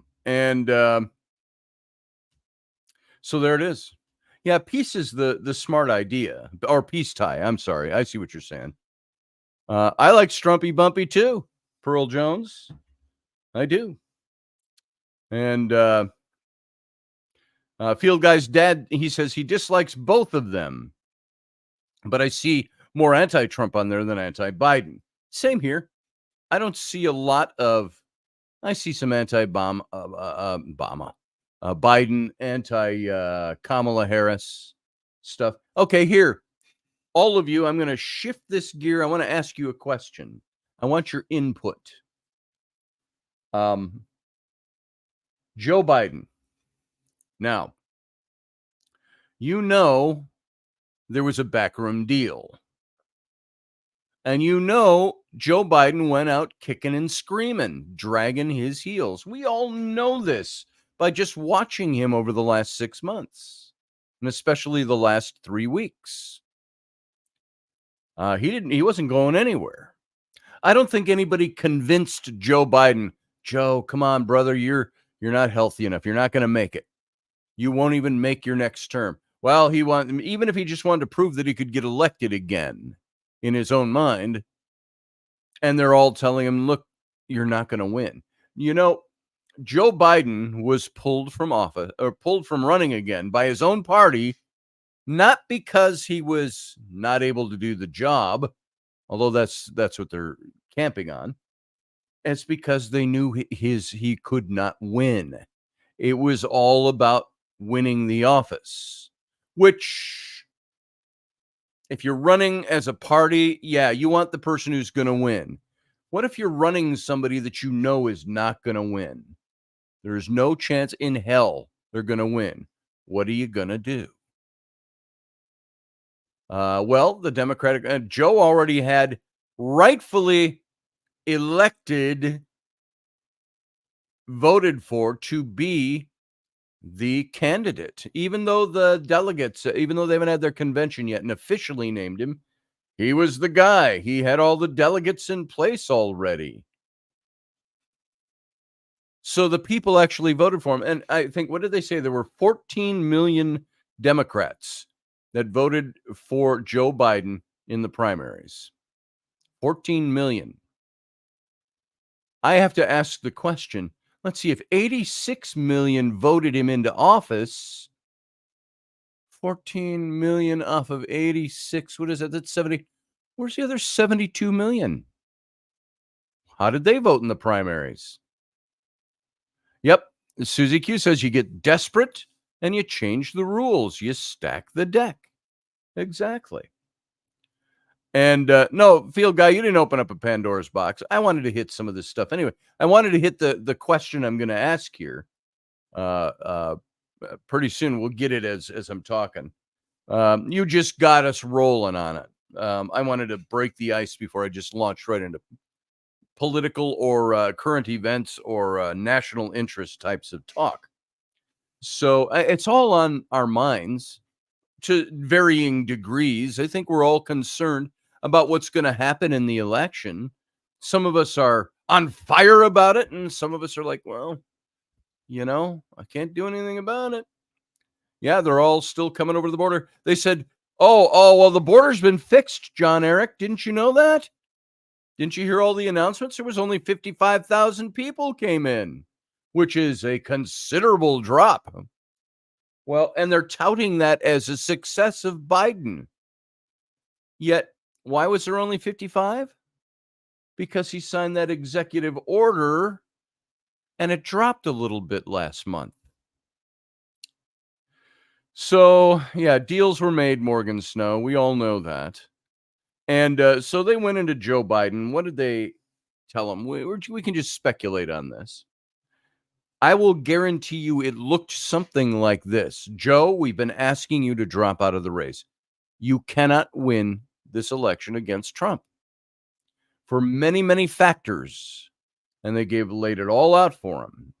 there it is. Yeah, peace is the smart idea, or peace tie. I'm sorry. I see what you're saying. I like Strumpy Bumpy too, Pearl Jones. I do. And Field Guy's dad, he says he dislikes both of them. But I see more anti-Trump on there than anti-Biden. Same here. I don't see a lot of, I see some anti-Biden, anti-Kamala Harris stuff. Okay, here. All of you, I'm going to shift this gear. I want to ask you a question. I want your input. Joe Biden. Now, you know there was a backroom deal. And you know Joe Biden went out kicking and screaming, dragging his heels. We all know this by just watching him over the last 6 months, and especially the last 3 weeks. He wasn't going anywhere. I don't think anybody convinced Joe Biden, Joe, come on, brother, you're not healthy enough. You're not going to make it. You won't even make your next term. Well, even if he just wanted to prove that he could get elected again in his own mind, and they're all telling him, look, you're not going to win. You know, Joe Biden was pulled from office or pulled from running again by his own party, not because he was not able to do the job, although that's what they're camping on. It's because they knew he could not win. It was all about winning the office, which, if you're running as a party, yeah, you want the person who's going to win. What if you're running somebody that you know is not going to win? There's no chance in hell they're going to win. What are you going to do? Well, the Democratic Joe already had rightfully elected, voted for to be the candidate, even though the delegates, even though they haven't had their convention yet and officially named him, he was the guy. He had all the delegates in place already. So the people actually voted for him. And I think, what did they say? There were 14 million Democrats that voted for Joe Biden in the primaries. 14 million. I have to ask the question, let's see, if 86 million voted him into office, 14 million off of 86, what is that? That's 70. Where's the other 72 million? How did they vote in the primaries? Yep. Susie Q says you get desperate and you change the rules. You stack the deck. Exactly. And no, Field Guy, you didn't open up a Pandora's box. I wanted to hit some of this stuff. Anyway, I wanted to hit the question I'm going to ask here. Pretty soon we'll get it as I'm talking. You just got us rolling on it. I wanted to break the ice before I just launched right into political or current events or national interest types of talk. So it's all on our minds to varying degrees. I think we're all concerned about what's going to happen in the election. Some of us are on fire about it, and some of us are like, well, I can't do anything about it. Yeah, they're all still coming over the border. They said, well, the border's been fixed, John Eric. Didn't you know that? Didn't you hear all the announcements? There was only 55,000 people came in, which is a considerable drop. Well, and they're touting that as a success of Biden. Yet, why was there only 55? Because he signed that executive order and it dropped a little bit last month. So, yeah, deals were made, Morgan Snow. We all know that. And so they went into Joe Biden. What did they tell him? We can just speculate on this. I will guarantee you it looked something like this. Joe, we've been asking you to drop out of the race. You cannot win this election against Trump for many, many factors. And they laid it all out for him.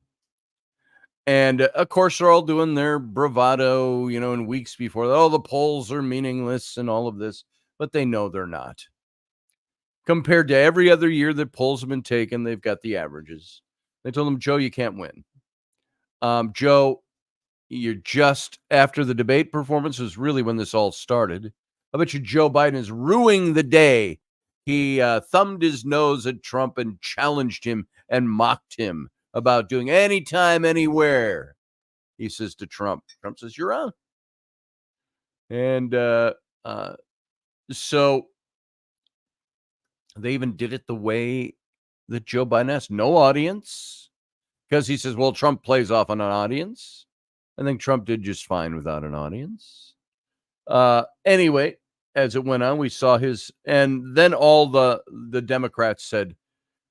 And of course, they're all doing their bravado, in weeks before. The polls are meaningless and all of this, but they know they're not. Compared to every other year that polls have been taken, they've got the averages. They told him, Joe, you can't win. Joe, you're just after the debate performance was really when this all started. I bet you Joe Biden is ruining the day. He thumbed his nose at Trump and challenged him and mocked him about doing anytime, anywhere. He says to Trump. Trump says, you're on. And so they even did it the way that Joe Biden asked. No audience. Because he says, well, Trump plays off on an audience. I think Trump did just fine without an audience. Anyway, as it went on, we saw and then all the Democrats said,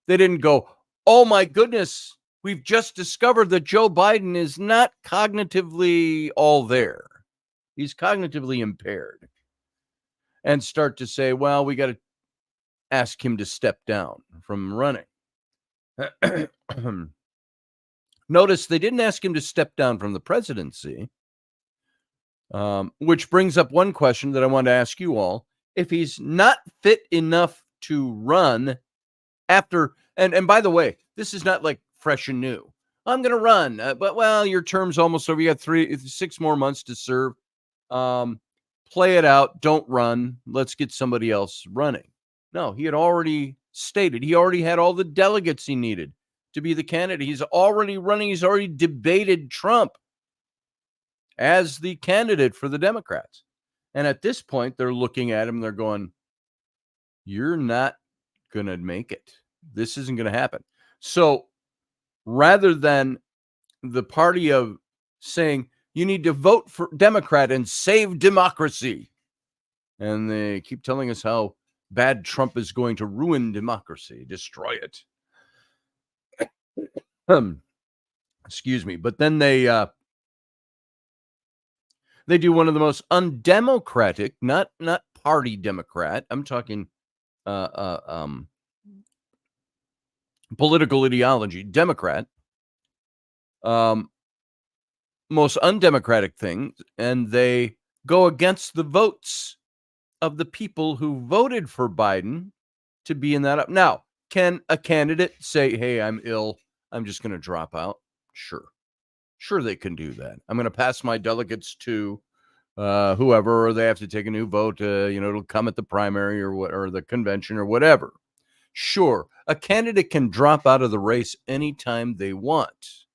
they didn't go, oh my goodness, we've just discovered that Joe Biden is not cognitively all there. He's cognitively impaired. And start to say, well, we got to ask him to step down from running. Notice they didn't ask him to step down from the presidency, which brings up one question that I want to ask you all. If he's not fit enough to run after, and by the way, this is not like fresh and new. I'm going to run, but your term's almost over. You got 6 more months to serve. Play it out. Don't run. Let's get somebody else running. No, he had already stated. He already had all the delegates he needed to be the candidate. He's already running. He's already debated Trump as the candidate for the Democrats. And at this point, they're looking at him. They're going, you're not going to make it. This isn't going to happen. So rather than the party of saying, you need to vote for Democrat and save democracy. And they keep telling us how bad Trump is going to ruin democracy, destroy it. Excuse me. But then they do one of the most undemocratic, not party Democrat. I'm talking political ideology, Democrat. Most undemocratic thing, and they go against the votes of the people who voted for Biden to be in that up. Now, can a candidate say, hey, I'm ill, I'm just going to drop out? Sure they can do that. I'm going to pass my delegates to whoever, or they have to take a new vote. It'll come at the primary or the convention or whatever. Sure, a candidate can drop out of the race anytime they want.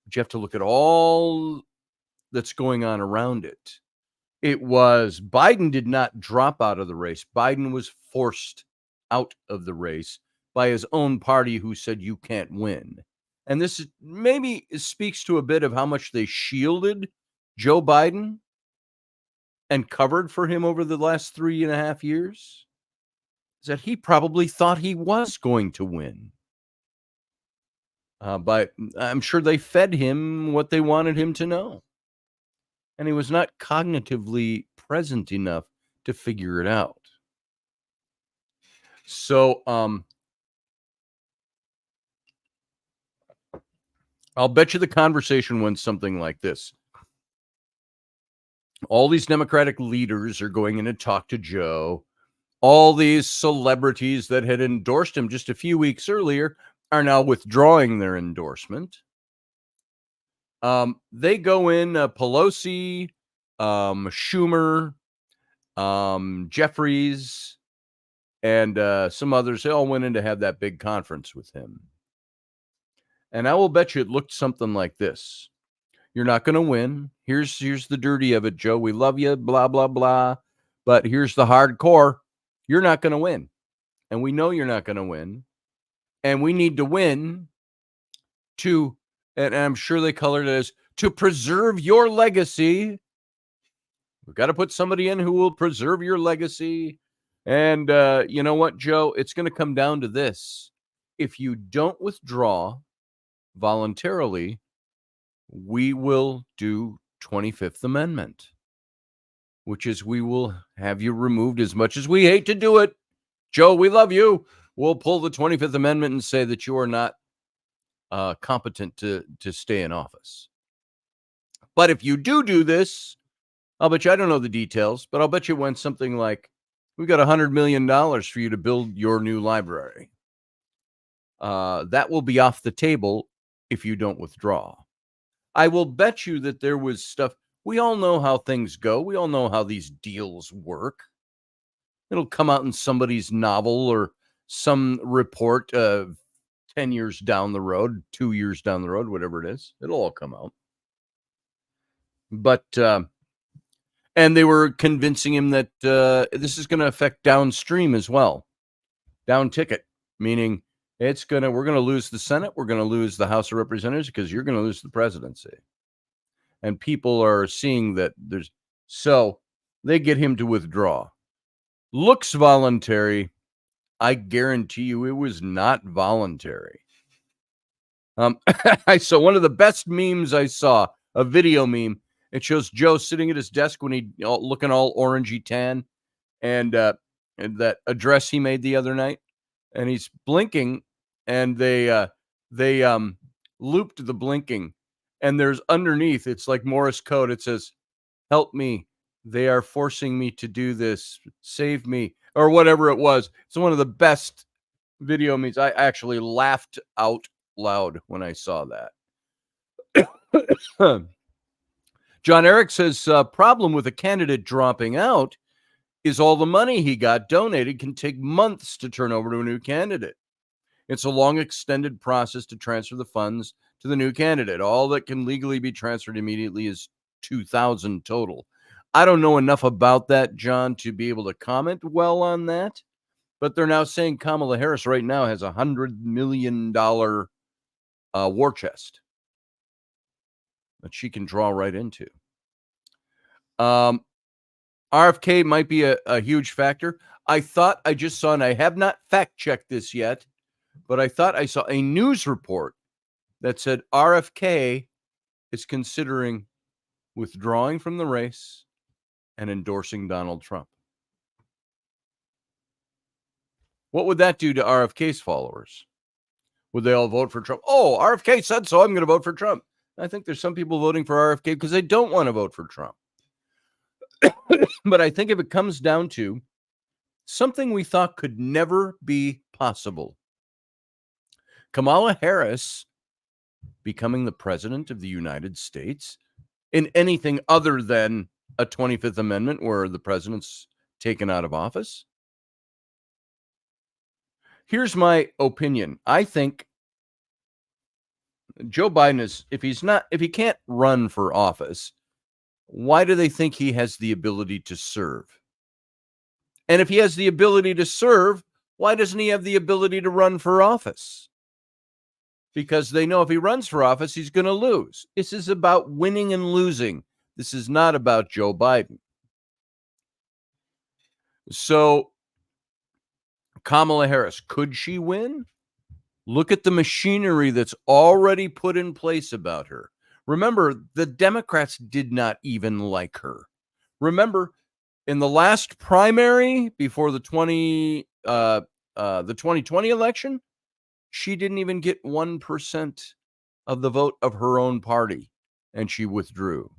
But you have to look at all that's going on around it. Biden did not drop out of the race. Biden was forced out of the race by his own party, who said you can't win. And this maybe speaks to a bit of how much they shielded Joe Biden and covered for him over the last 3.5 years. Is that he probably thought he was going to win. But I'm sure they fed him what they wanted him to know. And he was not cognitively present enough to figure it out. So I'll bet you the conversation went something like this. All these Democratic leaders are going in to talk to Joe. All these celebrities that had endorsed him just a few weeks earlier are now withdrawing their endorsement. They go in Pelosi, Schumer, Jeffries, and some others. They all went in to have that big conference with him. And I will bet you it looked something like this. You're not going to win. Here's the dirty of it, Joe. We love you, blah, blah, blah. But here's the hardcore. You're not going to win. And we know you're not going to win. And we need to win to, and I'm sure they colored it as, to preserve your legacy. We've got to put somebody in who will preserve your legacy. And you know what, Joe? It's going to come down to this. If you don't withdraw voluntarily, we will do 25th Amendment, which is we will have you removed. As much as we hate to do it, Joe, we love you. We'll pull the 25th Amendment and say that you are not competent to stay in office. But if you do this, I'll bet you, I don't know the details, but I'll bet you it went something like, we've got $100 million for you to build your new library. That will be off the table if you don't withdraw. I will bet you that there was stuff. We all know how things go. We all know how these deals work. It'll come out in somebody's novel or some report 10 years down the road, 2 years down the road, whatever it is. It'll all come out. But, and they were convincing him that this is going to affect downstream as well. Down ticket, meaning we're going to lose the Senate. We're going to lose the House of Representatives because you're going to lose the presidency. And people are seeing that so they get him to withdraw. Looks voluntary. I guarantee you it was not voluntary. I saw one of the best memes I saw, a video meme. It shows Joe sitting at his desk when looking all orangey tan, and that address he made the other night, and he's blinking, and they looped the blinking, and there's underneath, it's like Morse code. It says, "Help me. They are forcing me to do this. Save me," or whatever it was. It's one of the best video memes. I actually laughed out loud when I saw that. John Eric says, problem with a candidate dropping out is all the money he got donated can take months to turn over to a new candidate. It's a long, extended process to transfer the funds to the new candidate. All that can legally be transferred immediately is $2,000 total. I don't know enough about that, John, to be able to comment well on that. But they're now saying Kamala Harris right now has a $100 million war chest that she can draw right into. RFK might be a huge factor. I thought I just saw, and I have not fact-checked this yet, but I thought I saw a news report that said RFK is considering withdrawing from the race and endorsing Donald Trump. What would that do to RFK's followers? Would they all vote for Trump? Oh, RFK said so, I'm going to vote for Trump. I think there's some people voting for RFK because they don't want to vote for Trump. But I think if it comes down to something we thought could never be possible, Kamala Harris becoming the president of the United States in anything other than a 25th Amendment where the president's taken out of office. Here's my opinion. I think Joe Biden is, if he can't run for office, why do they think he has the ability to serve? And if he has the ability to serve, why doesn't he have the ability to run for office? Because they know if he runs for office, he's going to lose. This is about winning and losing. This is not about Joe Biden. So, Kamala Harris, could she win? Look at the machinery that's already put in place about her. Remember, the Democrats did not even like her. Remember, in the last primary before the 2020 election, she didn't even get 1% of the vote of her own party, and she withdrew.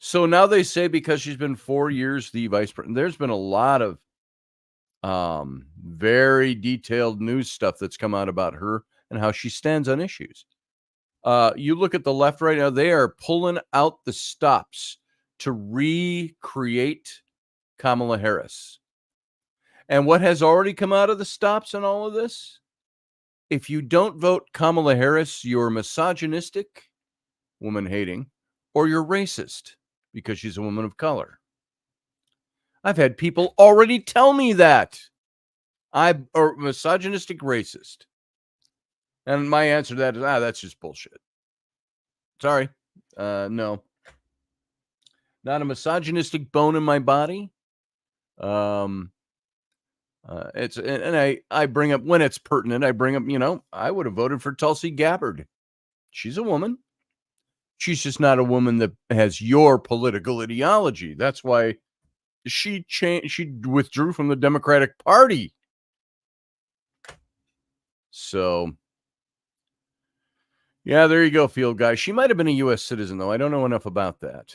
So now they say because she's been 4 years the vice president, there's been a lot of very detailed news stuff that's come out about her and how she stands on issues. You look at the left right now, they are pulling out the stops to recreate Kamala Harris. And what has already come out of the stops in all of this? If you don't vote Kamala Harris, you're misogynistic, woman hating, or you're racist because she's a woman of color. I've had people already tell me that. I'm a misogynistic racist. And my answer to that is, that's just bullshit. Sorry. No. Not a misogynistic bone in my body. It's and I bring up when it's pertinent. I bring up, I would have voted for Tulsi Gabbard. She's a woman. She's just not a woman that has your political ideology. That's why she withdrew from the Democratic Party. So, yeah, there you go, field guy. She might have been a U.S. citizen, though. I don't know enough about that.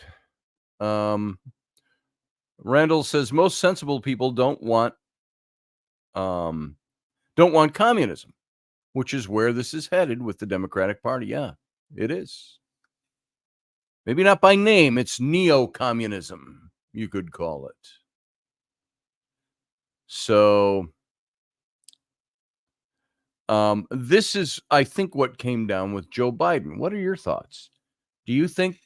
Randall says most sensible people don't want communism, which is where this is headed with the Democratic Party. Yeah, it is. Maybe not by name. It's neo-communism, you could call it. So, this is, I think, what came down with Joe Biden. What are your thoughts? Do you think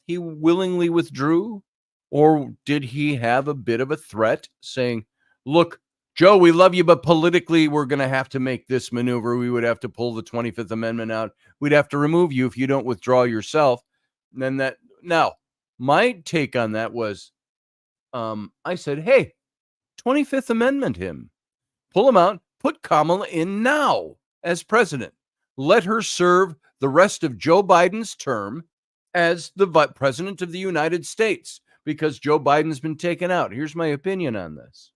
he willingly withdrew? Or did he have a bit of a threat saying, look, Joe, we love you, but politically we're going to have to make this maneuver. We would have to pull the 25th Amendment out. We'd have to remove you if you don't withdraw yourself. And then now, my take on that was, I said, hey, 25th Amendment him. Pull him out. Put Kamala in now as president. Let her serve the rest of Joe Biden's term as the president of the United States because Joe Biden's been taken out. Here's my opinion on this.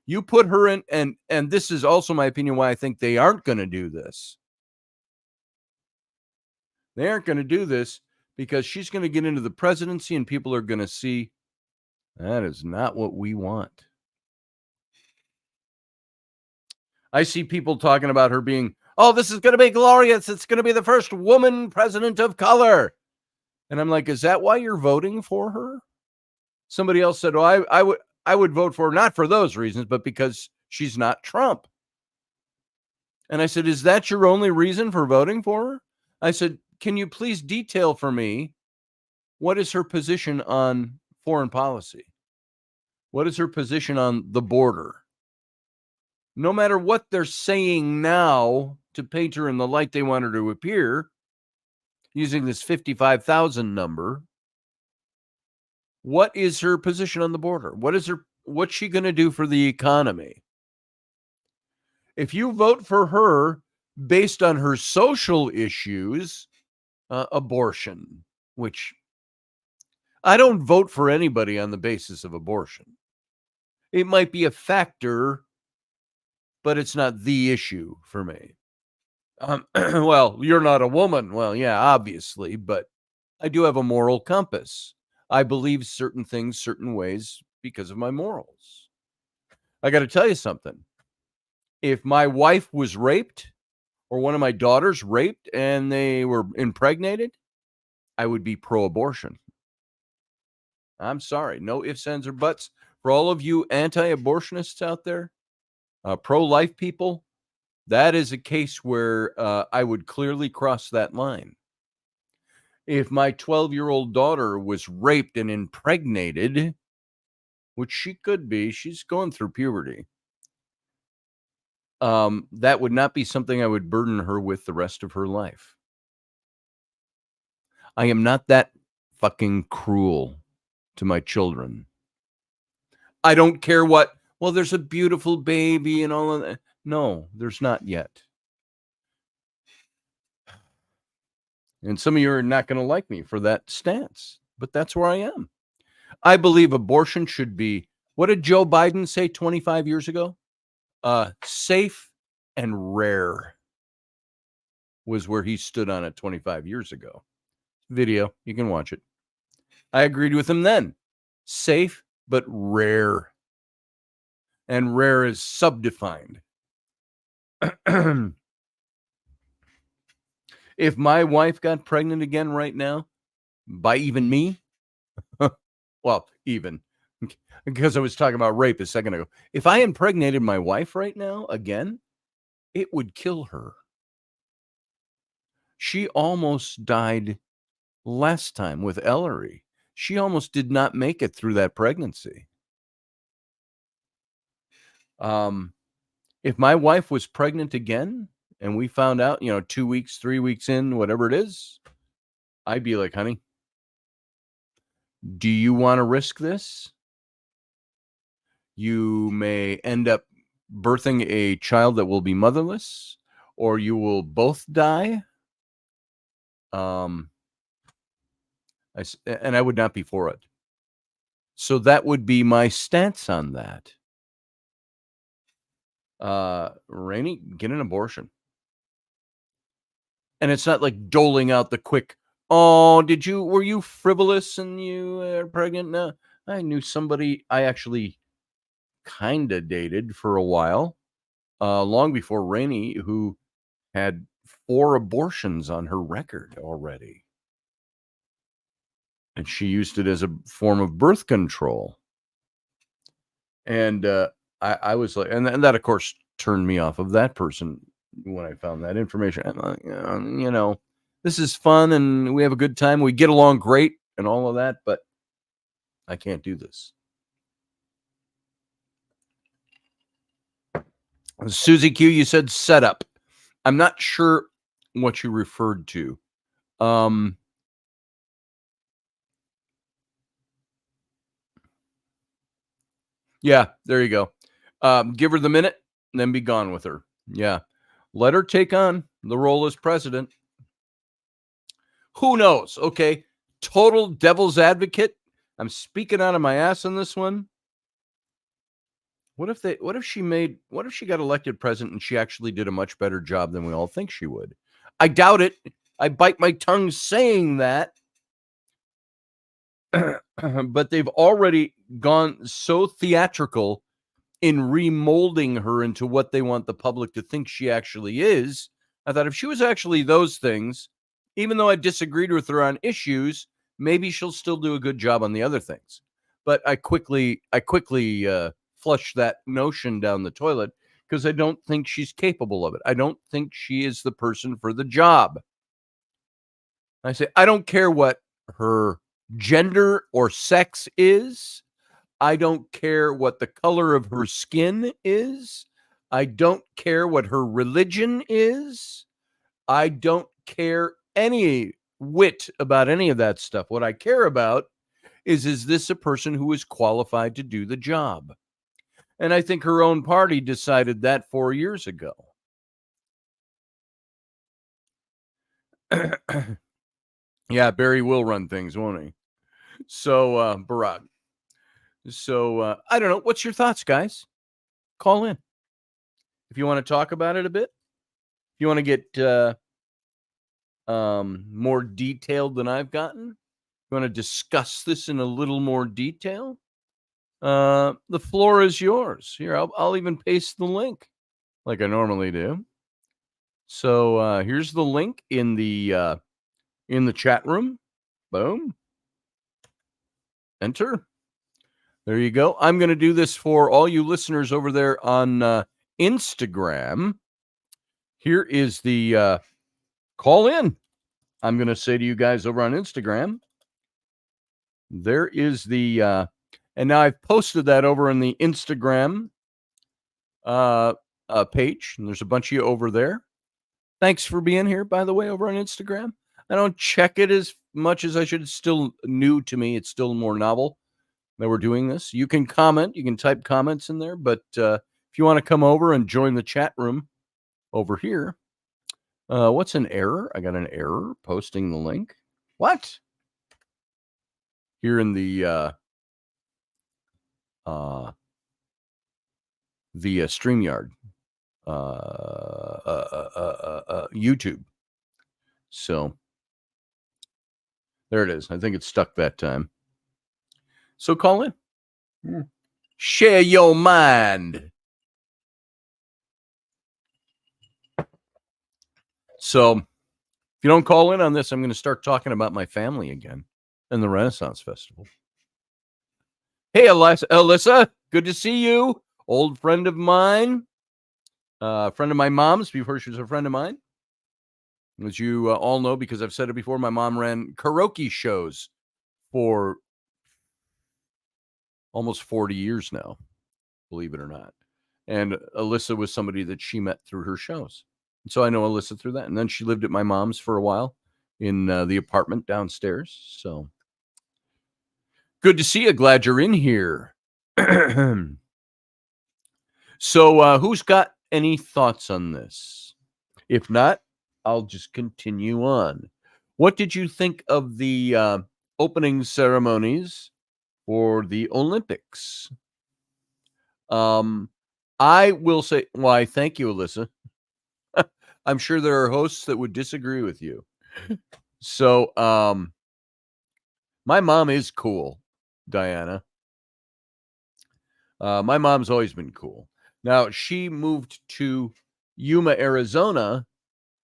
You put her in, and this is also my opinion why I think they aren't going to do this. They aren't going to do this because she's going to get into the presidency and people are going to see that is not what we want. I see people talking about her being, this is going to be glorious. It's going to be the first woman president of color. And I'm like, is that why you're voting for her? Somebody else said, I would vote for her, not for those reasons, but because she's not Trump. And I said, is that your only reason for voting for her? I said, can you please detail for me what is her position on foreign policy? What is her position on the border? No matter what they're saying now to paint her in the light they want her to appear, using this 55,000 number, what is her position on the border? What's she going to do for the economy? If you vote for her based on her social issues, abortion, which I don't vote for anybody on the basis of abortion. It might be a factor, but it's not the issue for me. Well, you're not a woman. Well, yeah, obviously, but I do have a moral compass. I believe certain things, certain ways because of my morals. I got to tell you something. If my wife was raped or one of my daughters raped and they were impregnated, I would be pro-abortion. I'm sorry. No ifs, ands, or buts. For all of you anti-abortionists out there, pro-life people, that is a case where I would clearly cross that line. If my 12-year-old daughter was raped and impregnated, which she could be, she's going through puberty, that would not be something I would burden her with the rest of her life. I am not that fucking cruel to my children. I don't care what, well, there's a beautiful baby and all of that. No, there's not yet. And some of you are not going to like me for that stance, but that's where I am. I believe abortion should be, what did Joe Biden say 25 years ago? Safe and rare was where he stood on it 25 years ago. Video, you can watch it. I agreed with him then. Safe, but rare. And rare is subdefined. If my wife got pregnant again right now, by even me, well, even, because I was talking about rape a second ago. If I impregnated my wife right now again, it would kill her. She almost died last time with Ellery. She almost did not make it through that pregnancy. If my wife was pregnant again and we found out, 2 weeks, 3 weeks in, whatever it is, I'd be like, honey, do you want to risk this? You may end up birthing a child that will be motherless, or you will both die. And I would not be for it. So that would be my stance on that. Rainy, get an abortion. And it's not like doling out the quick, oh, were you frivolous and you are pregnant? No, I knew somebody I actually kind of dated for a while, long before Rainy, who had 4 abortions on her record already. And she used it as a form of birth control. And I was like, and that, of course, turned me off of that person when I found that information. I'm like, this is fun and we have a good time. We get along great and all of that, but I can't do this. Susie Q, you said setup. I'm not sure what you referred to. Yeah, there you go. Give her the minute and then be gone with her. Yeah. Let her take on the role as president. Who knows? Okay. Total devil's advocate. I'm speaking out of my ass on this one. What if she got elected president and she actually did a much better job than we all think she would? I doubt it. I bite my tongue saying that. But they've already gone so theatrical in remolding her into what they want the public to think she actually is. I thought if she was actually those things, even though I disagreed with her on issues, maybe she'll still do a good job on the other things. But I quickly flushed that notion down the toilet because I don't think she's capable of it. I don't think she is the person for the job. I say, I don't care what her gender or sex is. I don't care what the color of her skin is. I don't care what her religion is. I don't care any whit about any of that stuff. What I care about is this a person who is qualified to do the job? And I think her own party decided that 4 years ago. Yeah, Barry will run things, won't he? So, Barack. So, I don't know. What's your thoughts, guys? Call in. If you want to talk about it a bit, if you want to get more detailed than I've gotten, you want to discuss this in a little more detail, the floor is yours. Here, I'll even paste the link like I normally do. So here's the link in the chat room. Boom. Enter. There you go. I'm going to do this for all you listeners over there on Instagram. Here is the call in. I'm going to say to you guys over on Instagram, there is the, and now I've posted that over in the Instagram page, and there's a bunch of you over there. Thanks for being here, by the way, over on Instagram. I don't check it as much as I should. It's still new to me. It's still more novel that we're doing this. You can comment. You can type comments in there, but if you want to come over and join the chat room over here, what's an error? I got an error posting the link. What? Here in the StreamYard YouTube. So there it is. I think it's stuck that time. So call in. Hmm. Share your mind. So if you don't call in on this, I'm going to start talking about my family again and the Renaissance Festival. Hey, Alyssa, good to see you. Old friend of mine, friend of my mom's before she was a friend of mine. As you all know, because I've said it before, my mom ran karaoke shows for almost 40 years now, believe it or not. And Alyssa was somebody that she met through her shows. And so I know Alyssa through that. And then she lived at my mom's for a while in the apartment downstairs. So good to see you. Glad you're in here. So who's got any thoughts on this? If not, I'll just continue on. What did you think of the opening ceremonies for the Olympics? I will say, why, thank you, Alyssa. I'm sure there are hosts that would disagree with you. So, my mom is cool, Diana. My mom's always been cool. Now, she moved to Yuma, Arizona,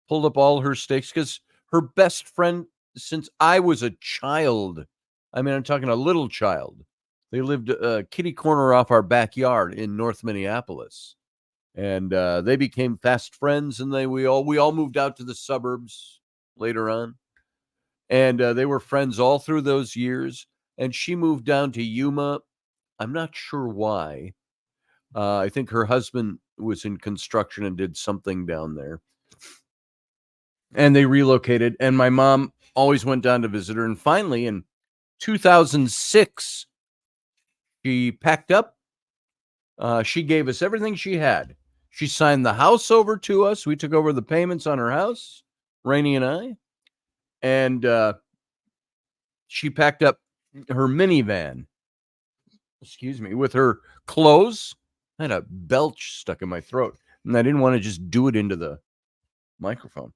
pulled up all her stakes because her best friend since I was a child, I mean, I'm talking a little child, they lived kitty corner off our backyard in North Minneapolis. And they became fast friends, and we all moved out to the suburbs later on. And they were friends all through those years. And she moved down to Yuma. I'm not sure why. I think her husband was in construction and did something down there. And they relocated. And my mom always went down to visit her. And finally, in 2006, she packed up. She gave us everything she had. She signed the house over to us. We took over the payments on her house, Raini and I. And she packed up her minivan, with her clothes. I had a belch stuck in my throat, and I didn't want to just do it into the microphone.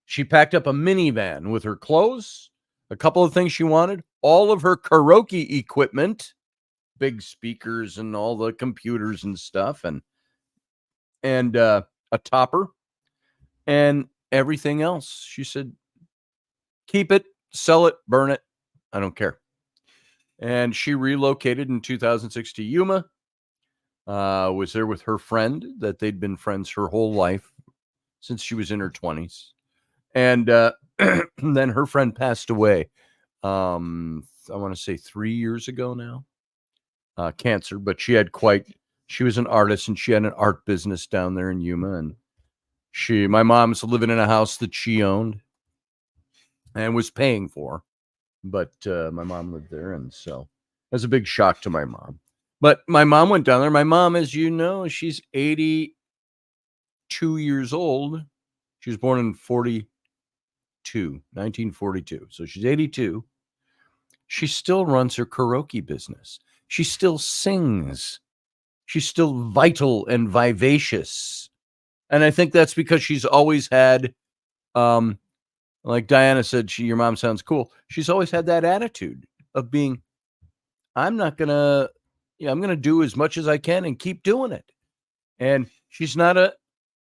She packed up a minivan with her clothes, a couple of things she wanted, all of her karaoke equipment, big speakers and all the computers and stuff, and a topper and everything else. She said, keep it, sell it, burn it. I don't care. And she relocated in 2006 to Yuma. Was there with her friend that they'd been friends her whole life since she was in her 20s. And then her friend passed away. I want to say 3 years ago now. Cancer, but she was an artist and she had an art business down there in Yuma. And my mom's living in a house that she owned and was paying for. But my mom lived there, and so it was a big shock to my mom. But my mom went down there. My mom, as you know, she's 82 years old. She was born in 1942. So she's 82. She still runs her karaoke business. She still sings. She's still vital and vivacious. And I think that's because she's always had, like Diana said, your mom sounds cool. She's always had that attitude of being, I'm going to do as much as I can and keep doing it. And she's not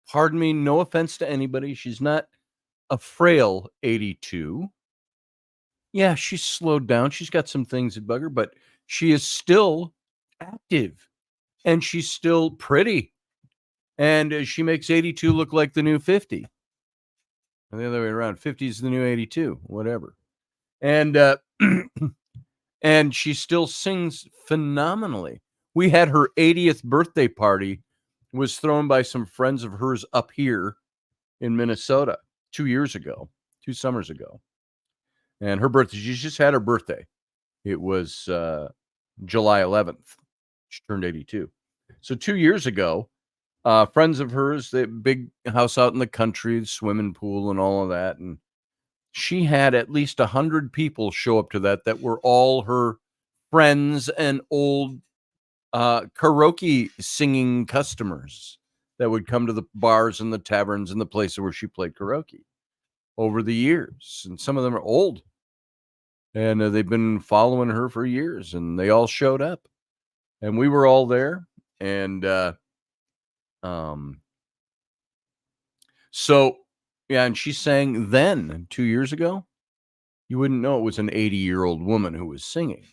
pardon me, no offense to anybody, she's not a frail 82. Yeah, she's slowed down. She's got some things that bug her, but she is still active and she's still pretty. And she makes 82 look like the new 50. And the other way around, 50 is the new 82, whatever. And and she still sings phenomenally. We had her 80th birthday party was thrown by some friends of hers up here in Minnesota 2 summers ago. And her birthday, she just had her birthday. It was July 11th. She turned 82. So 2 years ago, friends of hers, the big house out in the country, swimming pool and all of that. And she had at least 100 people show up to that were all her friends and old karaoke singing customers that would come to the bars and the taverns and the places where she played karaoke over the years. And some of them are old. And they've been following her for years, and they all showed up, and we were all there. And um, so, yeah, and she sang then 2 years ago. You wouldn't know it was an 80-year-old woman who was singing.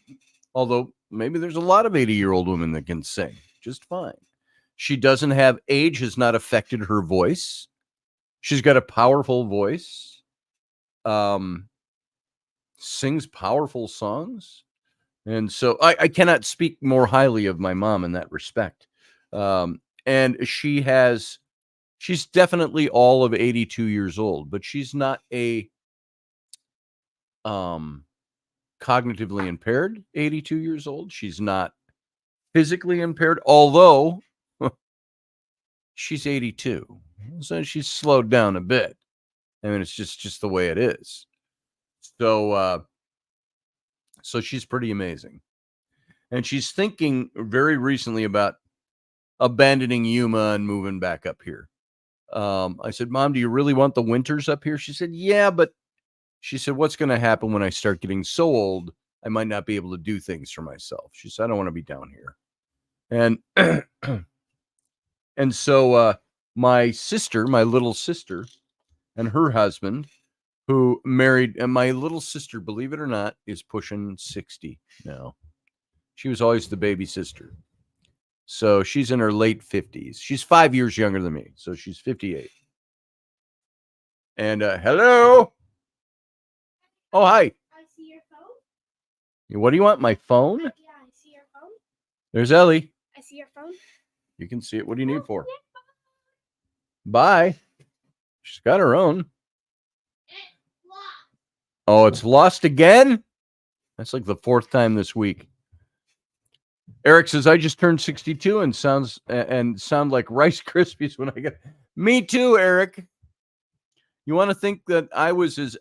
Although maybe there's a lot of 80-year-old women that can sing just fine. She doesn't have age has not affected her voice. She's got a powerful voice. Sings powerful songs. And so I cannot speak more highly of my mom in that respect. And she's definitely all of 82 years old, but she's not a cognitively impaired 82 years old. She's not physically impaired, although she's 82. So she's slowed down a bit. I mean, it's just the way it is. So she's pretty amazing. And she's thinking very recently about abandoning Yuma and moving back up here. I said, Mom, do you really want the winters up here? She said, yeah, but she said, what's going to happen when I start getting so old, I might not be able to do things for myself. She said, I don't want to be down here. And and so my sister, my little sister, and her husband, who married, and my little sister, believe it or not, is pushing 60 now. She was always the baby sister. So she's in her late 50s. She's 5 years younger than me. So she's 58. And hello. Oh, hi. I see your phone. What do you want? My phone? Yeah, I see your phone. There's Ellie. I see your phone. You can see it. What do you need for? Bye. She's got her own. It's lost. Oh, it's lost again? That's like the fourth time this week. Eric says, I just turned 62 and sound like Rice Krispies when I get. Me too, Eric. You want to think that I was as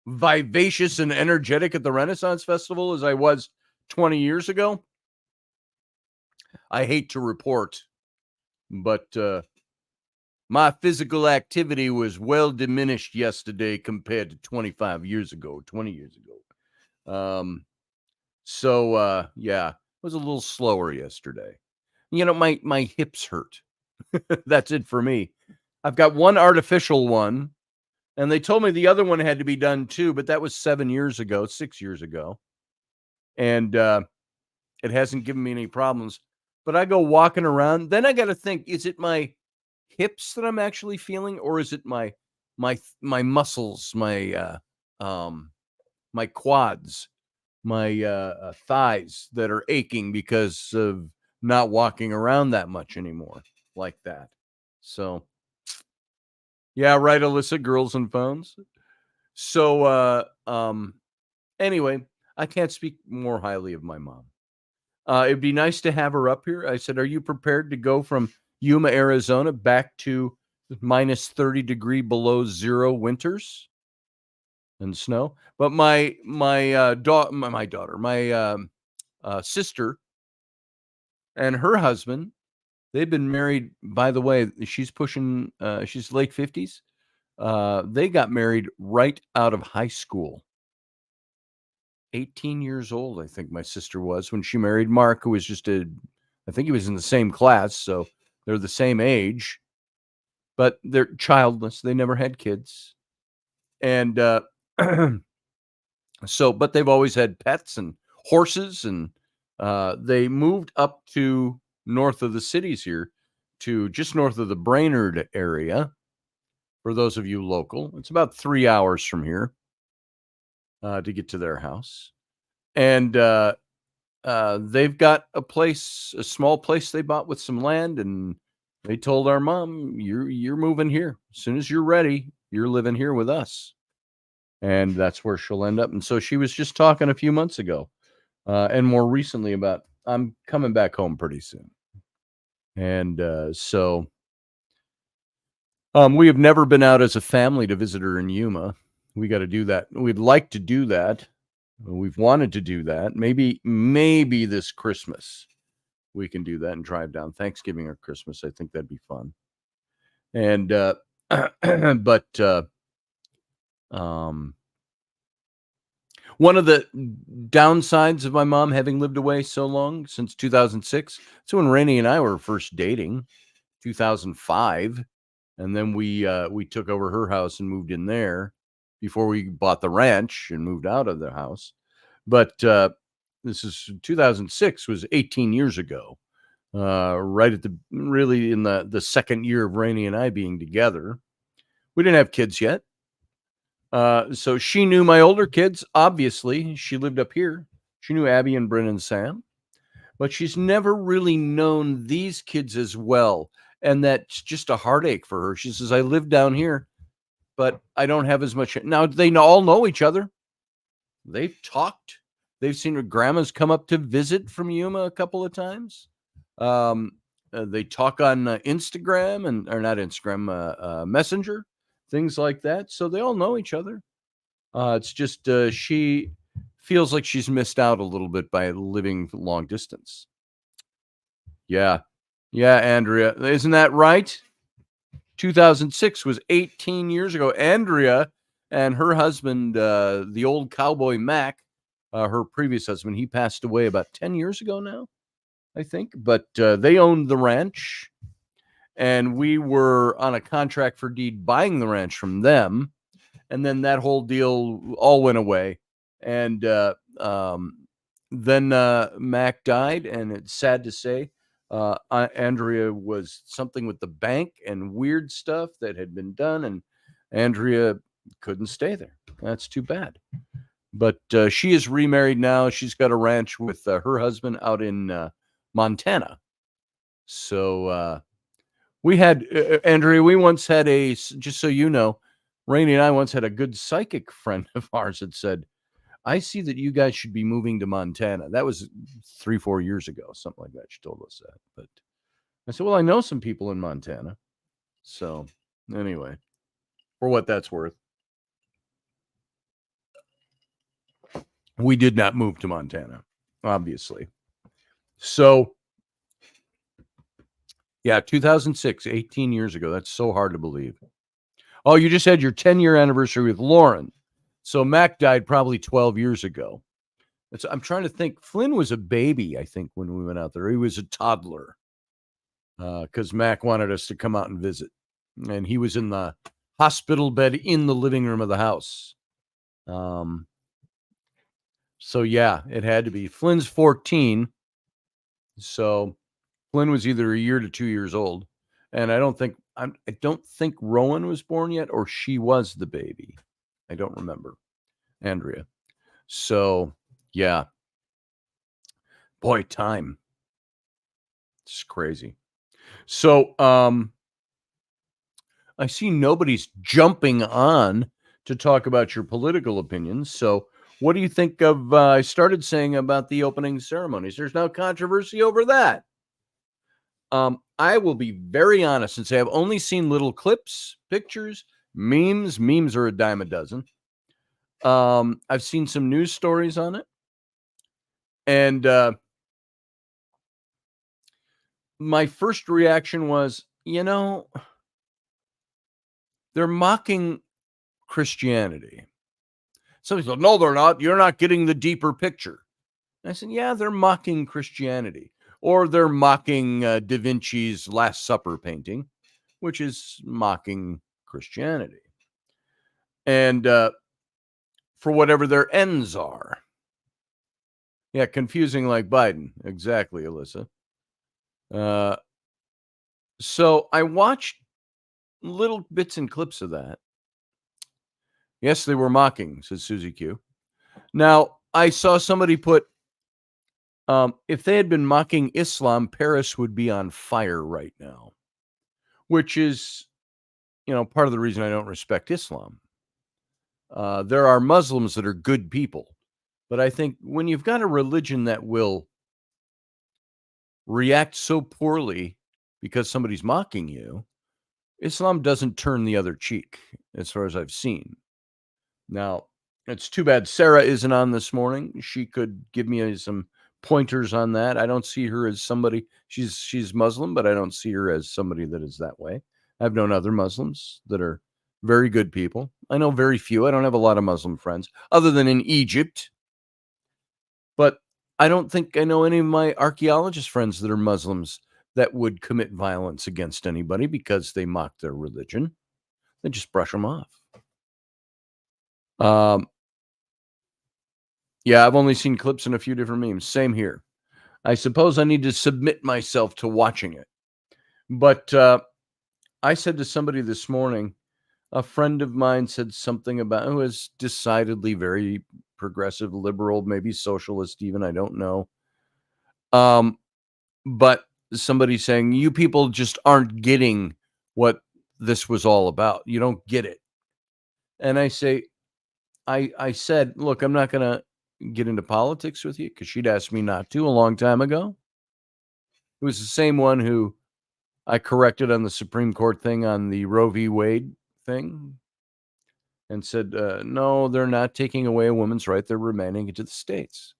vivacious and energetic at the Renaissance Festival as I was 20 years ago? I hate to report, but my physical activity was well diminished yesterday compared to 25 years ago, 20 years ago. Yeah, it was a little slower yesterday. You know, my hips hurt. That's it for me. I've got one artificial one, and they told me the other one had to be done too, but that was 6 years ago. And it hasn't given me any problems. But I go walking around, then I got to think, is it my hips that I'm actually feeling, or is it my muscles, my quads, my thighs that are aching because of not walking around that much anymore like that? So yeah, right, Alyssa, girls and phones. So anyway, I can't speak more highly of my mom. It'd be nice to have her up here. I said, are you prepared to go from Yuma, Arizona back to minus 30 degree below zero winters and snow? But my sister and her husband, they've been married, by the way, she's late 50s. They got married right out of high school. 18 years old, I think my sister was when she married Mark, who was I think he was in the same class, so they're the same age, but they're childless. They never had kids. And but they've always had pets and horses, and they moved up to north of the cities here, to just north of the Brainerd area. For those of you local, it's about 3 hours from here to get to their house. And they've got a small place they bought with some land, and they told our mom, you're moving here. As soon as you're ready, you're living here with us. And that's where she'll end up. And so she was just talking a few months ago, and more recently, about, I'm coming back home pretty soon. And we have never been out as a family to visit her in Yuma. We got to do that. We'd like to do that. We've wanted to do that. Maybe this Christmas we can do that and drive down Thanksgiving or Christmas. I think that'd be fun. And but One of the downsides of my mom having lived away so long, since 2006, so when Rainey and I were first dating, 2005, and then we took over her house and moved in there before we bought the ranch and moved out of the house. But this is 2006, was 18 years ago, right at really in the second year of Rainey and I being together. We didn't have kids yet. So she knew my older kids, obviously. She lived up here. She knew Abby and Bryn and Sam, but she's never really known these kids as well. And that's just a heartache for her. She says, I live down here, but I don't have as much. Now, they all know each other. They've talked. They've seen her grandmas come up to visit from Yuma a couple of times. They talk on Instagram or not Instagram, Messenger, things like that. So they all know each other. It's just she feels like she's missed out a little bit by living long distance. Yeah. Yeah, Andrea. Isn't that right? 2006 was 18 years ago. Andrea and her husband, the old cowboy Mac, her previous husband, he passed away about 10 years ago now, I think. But they owned the ranch, and we were on a contract for deed buying the ranch from them. And then that whole deal all went away. And then Mac died, and it's sad to say, Andrea was something with the bank and weird stuff that had been done, and Andrea couldn't stay there. That's too bad. But she is remarried now. She's got a ranch with her husband out in Montana. So we had, Andrea, we once had just so you know, Rainey and I once had a good psychic friend of ours that said, I see that you guys should be moving to Montana. That was 3-4 years ago, something like that. She told us that. But I said, well, I know some people in Montana. So anyway, for what that's worth, we did not move to Montana, obviously. So yeah, 2006, 18 years ago. That's so hard to believe. Oh, you just had your 10-year anniversary with Lauren. So Mac died probably 12 years ago. I'm trying to think. Flynn was a baby, I think, when we went out there. He was a toddler because Mac wanted us to come out and visit. And he was in the hospital bed in the living room of the house. So, yeah, it had to be. Flynn's 14. So Flynn was either a year to 2 years old. And I don't think Rowan was born yet, or she was the baby. I don't remember. Andrea. So, yeah. Boy, time. It's crazy. So, I see nobody's jumping on to talk about your political opinions. So, what do you think of, I started saying about the opening ceremonies? There's no controversy over that. I will be very honest and say I've only seen little clips, pictures, memes. Memes are a dime a dozen. I've seen some news stories on it. And my first reaction was, they're mocking Christianity. Somebody said, no, they're not. You're not getting the deeper picture. And I said, yeah, they're mocking Christianity. Or they're mocking Da Vinci's Last Supper painting, which is mocking Christianity. And for whatever their ends are. Yeah, confusing like Biden. Exactly, Alyssa. So I watched little bits and clips of that. Yes, they were mocking, says Susie Q. Now, I saw somebody put, if they had been mocking Islam, Paris would be on fire right now, which is, part of the reason I don't respect Islam. There are Muslims that are good people, but I think when you've got a religion that will react so poorly because somebody's mocking you, Islam doesn't turn the other cheek, as far as I've seen. Now, it's too bad Sarah isn't on this morning. She could give me some pointers on that. I don't see her as somebody, she's Muslim, but I don't see her as somebody that is that way. I've known other Muslims that are Very good people. I know very few. I don't have a lot of Muslim friends other than in Egypt. But I don't think I know any of my archaeologist friends that are Muslims that would commit violence against anybody because they mock their religion. They just brush them off. Yeah, I've only seen clips and a few different memes. Same here. I suppose I need to submit myself to watching it. But I said to somebody this morning, a friend of mine said something about who is decidedly very progressive, liberal, maybe socialist even, I don't know. But somebody saying, you people just aren't getting what this was all about. You don't get it. And I say, I said, look, I'm not going to get into politics with you because she'd asked me not to a long time ago. It was the same one who I corrected on the Supreme Court thing on the Roe v. Wade thing and said, no, they're not taking away a woman's right. They're remanding it to the states,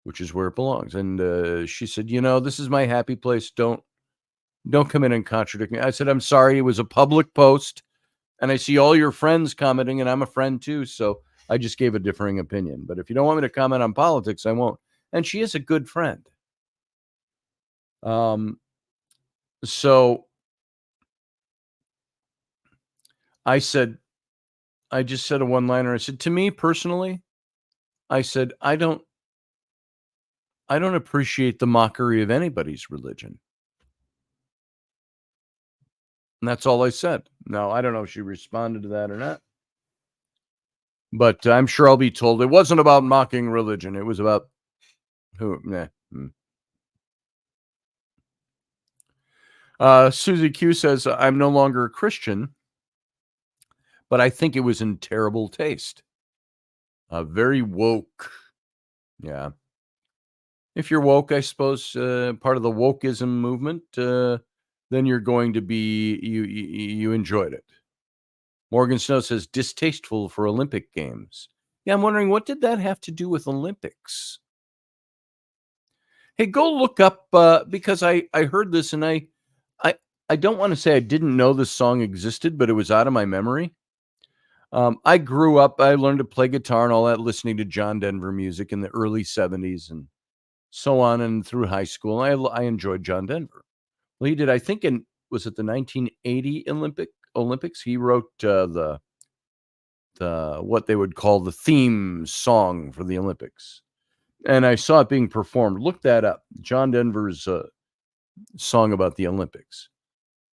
which is where it belongs. And she said, this is my happy place. Don't come in and contradict me. I said, I'm sorry. It was a public post and I see all your friends commenting and I'm a friend too. So I just gave a differing opinion. But if you don't want me to comment on politics, I won't. And she is a good friend. So I just said a one-liner. I said, to me personally, I said, I don't appreciate the mockery of anybody's religion. And that's all I said. Now, I don't know if she responded to that or not. But I'm sure I'll be told it wasn't about mocking religion. It was about who. Susie Q says, I'm no longer a Christian, but I think it was in terrible taste. Very woke. Yeah. If you're woke, I suppose, part of the wokeism movement, then you're going to be, you enjoyed it. Morgan Snow says, distasteful for Olympic Games. Yeah, I'm wondering, what did that have to do with Olympics? Hey, go look up, because I heard this and I don't want to say I didn't know this song existed, but it was out of my memory. I grew up, I learned to play guitar and all that, listening to John Denver music in the early 70s and so on and through high school. I enjoyed John Denver. Well, he did, I think, was it the 1980 Olympics? He wrote the what they would call the theme song for the Olympics. And I saw it being performed. Look that up. John Denver's song about the Olympics.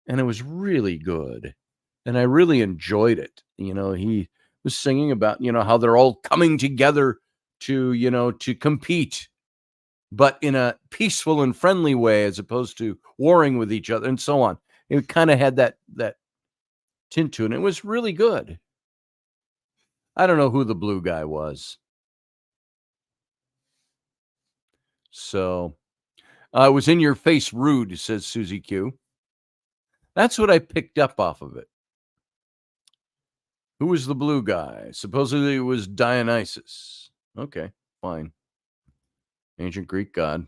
And it was really good. And I really enjoyed it. He was singing about, how they're all coming together to compete, but in a peaceful and friendly way, as opposed to warring with each other and so on. It kind of had that tint to it. And it was really good. I don't know who the blue guy was. So it was in your face rude, says Susie Q. That's what I picked up off of it. Who was the blue guy? Supposedly it was Dionysus. Okay, fine. Ancient Greek god.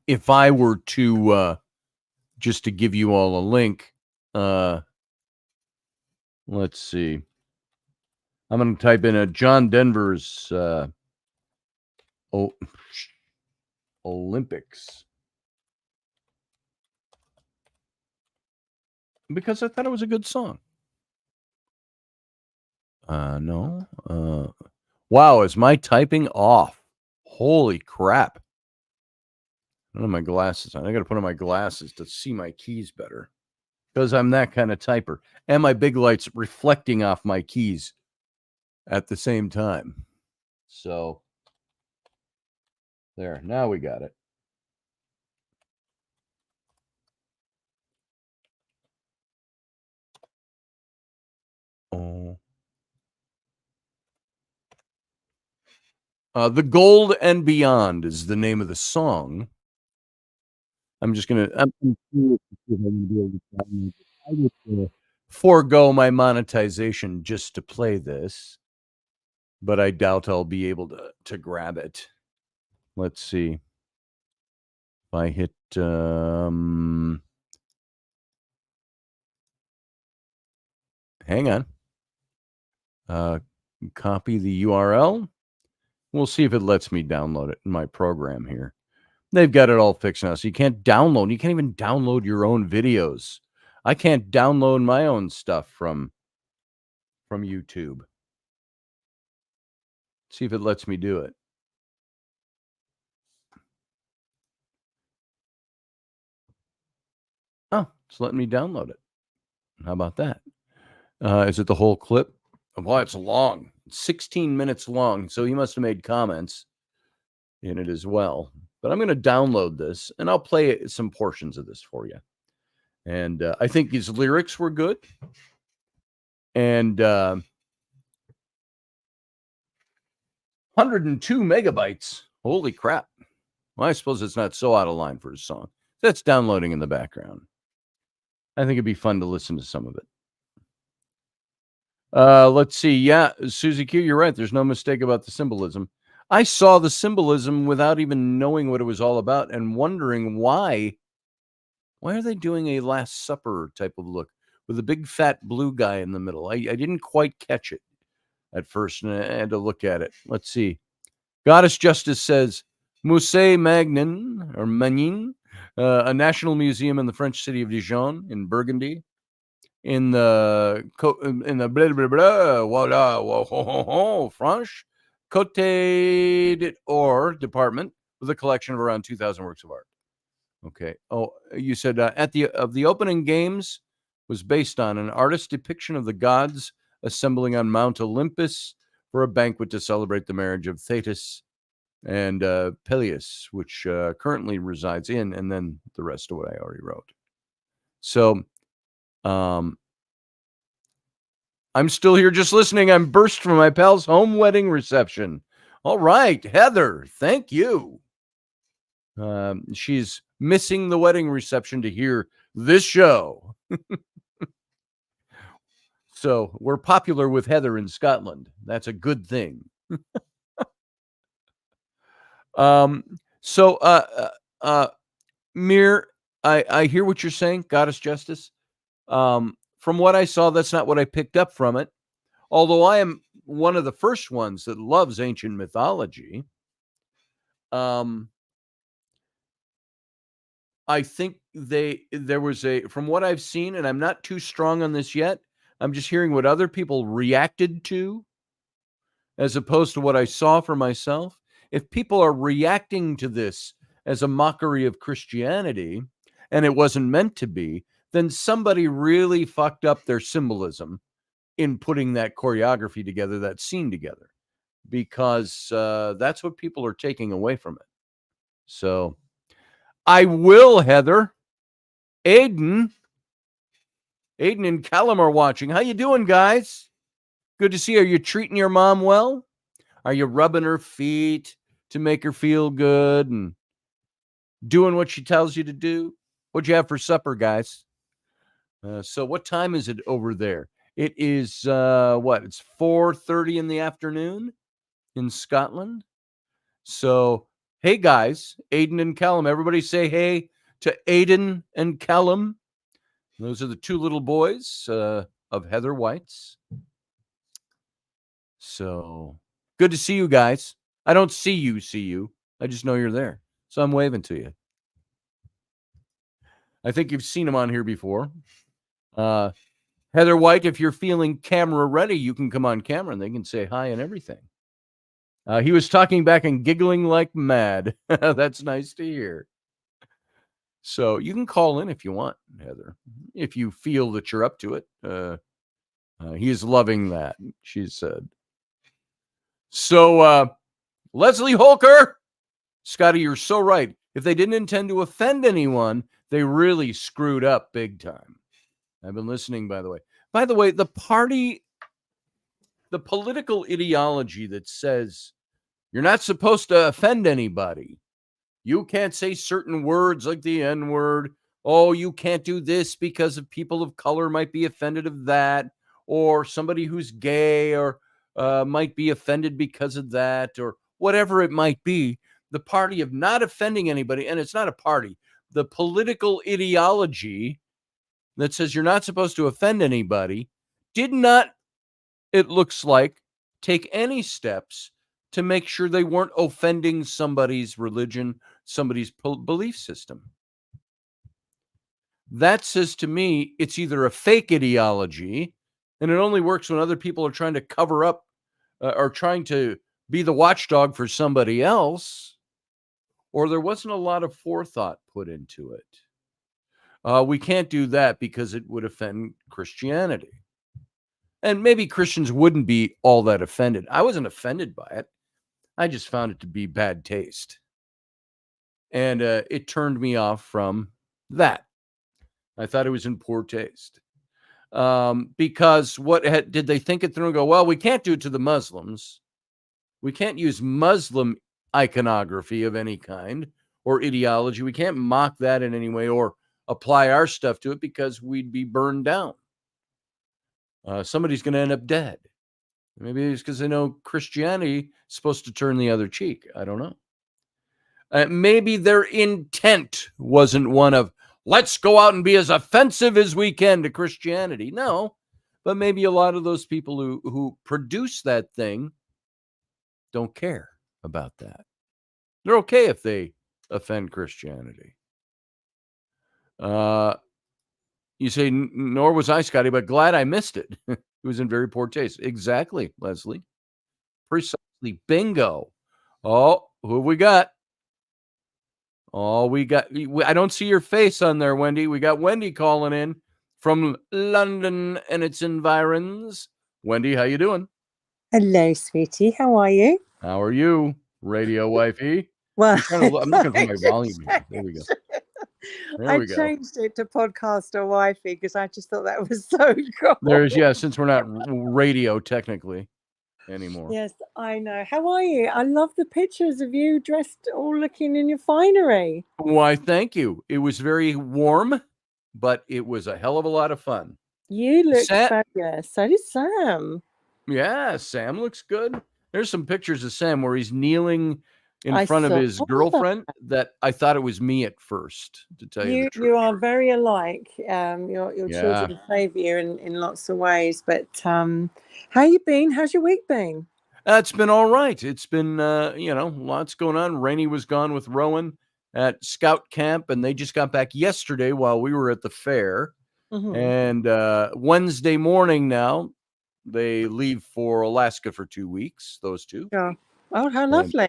If I were to just to give you all a link, let's see. I'm going to type in a John Denver's Olympics, because I thought it was a good song. No. Wow, is my typing off? Holy crap. I don't have my glasses on. I got to put on my glasses to see my keys better, because I'm that kind of typer. And my big light's reflecting off my keys at the same time. So there, now we got it. Oh. The Gold and Beyond is the name of the song. I'm just going to, I'm curious to see if I'm going to be able to find it. I would forego my monetization just to play this, but I doubt I'll be able to grab it. Let's see. If I hit hang on. Copy the URL. We'll see if it lets me download it in my program here. They've got it all fixed now, so you can't download. You can't even download your own videos. I can't download my own stuff from YouTube. See if it lets me do it. Oh, it's letting me download it. How about that? Is it the whole clip? Well, it's long. It's 16 minutes long, so he must have made comments in it as well. But I'm going to download this, and I'll play some portions of this for you. And I think his lyrics were good. And 102 megabytes. Holy crap. Well, I suppose it's not so out of line for his song. That's downloading in the background. I think it'd be fun to listen to some of it. Let's see. Yeah, Susie Q, you're right. There's no mistake about the symbolism. I saw the symbolism without even knowing what it was all about and wondering why are they doing a Last Supper type of look with a big fat blue guy in the middle? I didn't quite catch it at first, and I had to look at it. Let's see. Goddess Justice says, Musée Magnin, or Magnin, a national museum in the French city of Dijon in Burgundy, in the blah, blah, blah, voila, French Côte d'Or department with a collection of around 2,000 works of art. Okay. Oh, you said the opening games was based on an artist's depiction of the gods assembling on Mount Olympus for a banquet to celebrate the marriage of Thetis and Peleus, which currently resides in, and then the rest of what I already wrote. So I'm still here just listening. I'm burst from my pal's home wedding reception. All right, Heather, thank you. She's missing the wedding reception to hear this show. So we're popular with Heather in Scotland. That's a good thing. Mir, I hear what you're saying, Goddess Justice. From what I saw, that's not what I picked up from it. Although I am one of the first ones that loves ancient mythology. I think there was from what I've seen, and I'm not too strong on this yet, I'm just hearing what other people reacted to as opposed to what I saw for myself. If people are reacting to this as a mockery of Christianity, and it wasn't meant to be, then somebody really fucked up their symbolism in putting that choreography together, that scene together, because that's what people are taking away from it. So I will, Heather. Aiden and Callum are watching. How you doing, guys? Good to see you. Are you treating your mom well? Are you rubbing her feet to make her feel good and doing what she tells you to do? What'd you have for supper, guys? So what time is it over there? It is, It's 4:30 in the afternoon in Scotland. So, hey, guys, Aiden and Callum. Everybody say hey to Aiden and Callum. Those are the two little boys of Heather White's. So, good to see you guys. I don't see you. I just know you're there. So I'm waving to you. I think you've seen them on here before. Heather White, if you're feeling camera ready, you can come on camera and they can say hi and everything. He was talking back and giggling like mad. That's nice to hear. So you can call in if you want, Heather, if you feel that you're up to it. He is loving that, she said. So, Leslie Holker, Scotty, you're so right. If they didn't intend to offend anyone, they really screwed up big time. I've been listening, by the way. By the way, the political ideology that says you're not supposed to offend anybody. You can't say certain words like the N-word. Oh, you can't do this because of people of color might be offended of that, or somebody who's gay or might be offended because of that, or whatever it might be. The party of not offending anybody, and it's not a party, the political ideology that says you're not supposed to offend anybody did not, it looks like, take any steps to make sure they weren't offending somebody's religion, somebody's belief system. That says to me it's either a fake ideology, and it only works when other people are trying to cover up or trying to be the watchdog for somebody else, or there wasn't a lot of forethought put into it. We can't do that because it would offend Christianity. And maybe Christians wouldn't be all that offended. I wasn't offended by it. I just found it to be bad taste. And it turned me off from that. I thought it was in poor taste. Because did they think it through and go, well, we can't do it to the Muslims. We can't use Muslim iconography of any kind or ideology. We can't mock that in any way or apply our stuff to it because we'd be burned down. Somebody's going to end up dead. Maybe it's because they know Christianity is supposed to turn the other cheek. I don't know. Maybe their intent wasn't one of, let's go out and be as offensive as we can to Christianity. No, but maybe a lot of those people who produce that thing don't care about that. They're okay if they offend Christianity. You say, nor was I, Scotty, but glad I missed it. It was in very poor taste. Exactly, Leslie. Precisely. Bingo. Oh, who have we got? Oh, I don't see your face on there, Wendy. We got Wendy calling in from London and its environs. Wendy, how you doing? Hello, sweetie. How are you? How are you, radio wifey? Well, I'm looking for my volume here. There we go. I changed it to podcast or wifey because I just thought that was so cool. Since we're not radio technically anymore. Yes, I know. How are you? I love the pictures of you dressed all looking in your finery. Why, thank you. It was very warm, but it was a hell of a lot of fun. You look fabulous. So did Sam. Yeah, Sam looks good. There's some pictures of Sam where he's kneeling in front of his girlfriend that I thought it was me at first, to tell you the truth. You are very alike. Your children favour you in lots of ways. But how you been? How's your week been? It's been all right. It's been, lots going on. Raini was gone with Rowan at Scout Camp, and they just got back yesterday while we were at the fair. Mm-hmm. And Wednesday morning now, they leave for Alaska for 2 weeks, those two. Yeah. Oh, how lovely.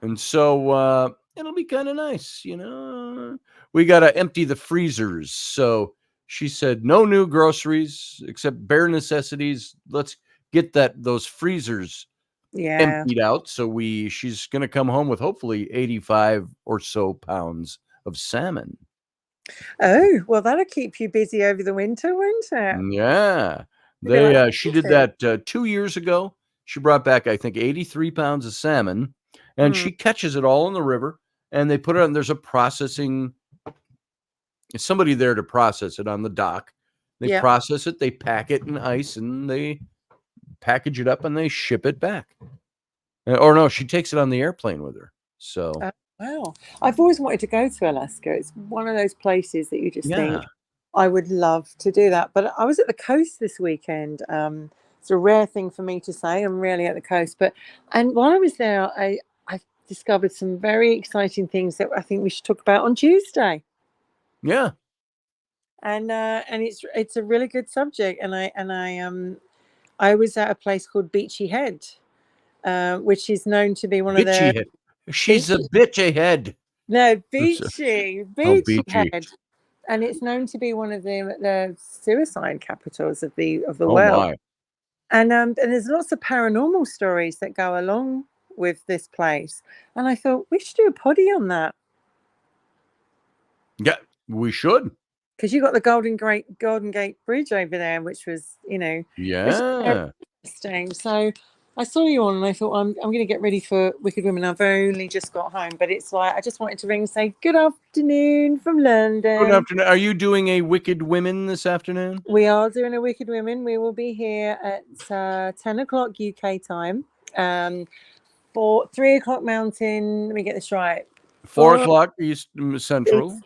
And so it'll be kind of nice, We got to empty the freezers. So she said, no new groceries except bare necessities. Let's get those freezers emptied out. So she's going to come home with hopefully 85 or so pounds of salmon. Oh, well, that'll keep you busy over the winter, won't it? Yeah. She did that 2 years ago. She brought back, I think, 83 pounds of salmon. And she catches it all in the river, and they put it on. There's somebody there to process it on the dock. They process it, they pack it in ice, and they package it up, and they ship it back. Or no, she takes it on the airplane with her. So wow, I've always wanted to go to Alaska. It's one of those places that you just think I would love to do that. But I was at the coast this weekend. It's a rare thing for me to say. I'm rarely at the coast, and while I was there, I discovered some very exciting things that I think we should talk about on Tuesday. Yeah. And it's a really good subject. And I was at a place called Beachy Head, which is known to be one of their. She's a bitch ahead. No, Beachy Head, and it's known to be one of the suicide capitals of the world. My. And there's lots of paranormal stories that go along with this place, and I thought we should do a poddy on that. Yeah, we should, because you got the Golden Gate Bridge over there, which was interesting. So I saw you on, and I thought I'm going to get ready for Wicked Women. I've only just got home, but it's like I just wanted to ring and say good afternoon from London. Good afternoon. Are you doing a Wicked Women this afternoon? We are doing a Wicked Women. We will be here at 10 o'clock UK time. For 3 o'clock Mountain, let me get this right, 4 4 o'clock East Central,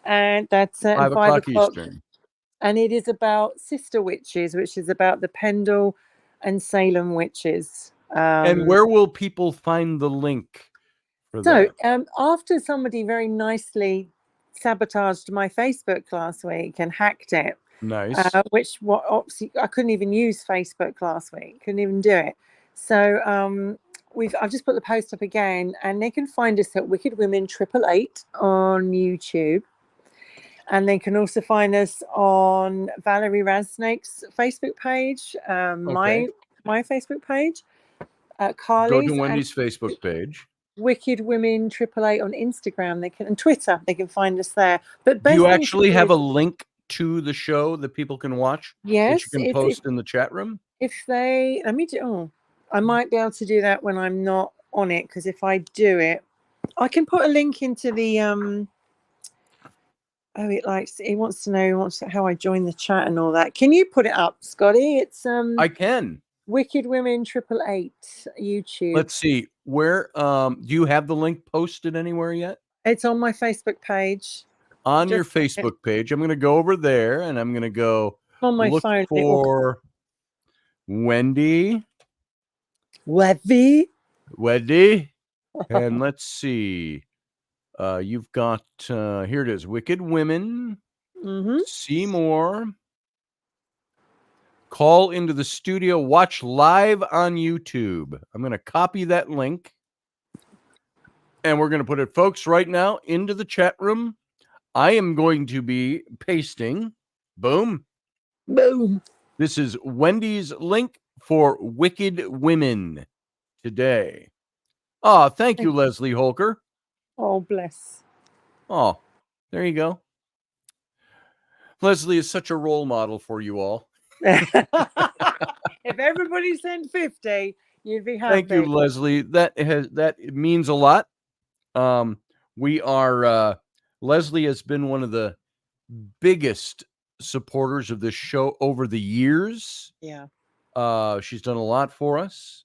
and that's 5 5 o'clock o'clock. Eastern. And it is about Sister Witches, which is about the Pendle and Salem witches. And where will people find the link for So, that? after somebody very nicely sabotaged my Facebook last week and hacked it, Nice. obviously I couldn't even use Facebook last week, couldn't even do it. So, I've just put the post up again, and they can find us at Wicked Women 888 on YouTube. And they can also find us on Valerie Rasnake's Facebook page, Okay. my Facebook page, Go Carly's, to and Wendy's Facebook page. Wicked Women 888 on Instagram. And Twitter. They can find us there. But Do you best thing to actually do have a is, link to the show that people can watch that you yes, can post in the chat room? if they let me do. Oh, I might be able to do that when I'm not on it, because if I do it, I can put a link into the Oh, it wants to know how I join the chat and all that. Can you put it up, Scotty? It's I can. Wicked Women 888 YouTube. Let's see. Where do you have the link posted anywhere yet? It's on my Facebook page. On your Facebook page. I'm going to go over there and I'm going to go on my look phone for Wendy. Wendy. And let's see. You've got here it is, Wicked Women. See more. Call into the studio. Watch live on YouTube. I'm going to copy that link. And we're going to put it, folks, right now into the chat room. I am going to be pasting. Boom. Boom. This is Wendy's link for Wicked Women today. Oh, thank you, Leslie Holker. Oh, bless. Oh, there you go. Leslie is such a role model for you all. If everybody sent 50, you'd be happy. Thank you, Leslie. That means a lot. We are Leslie has been one of the biggest supporters of this show over the years. Yeah. She's done a lot for us,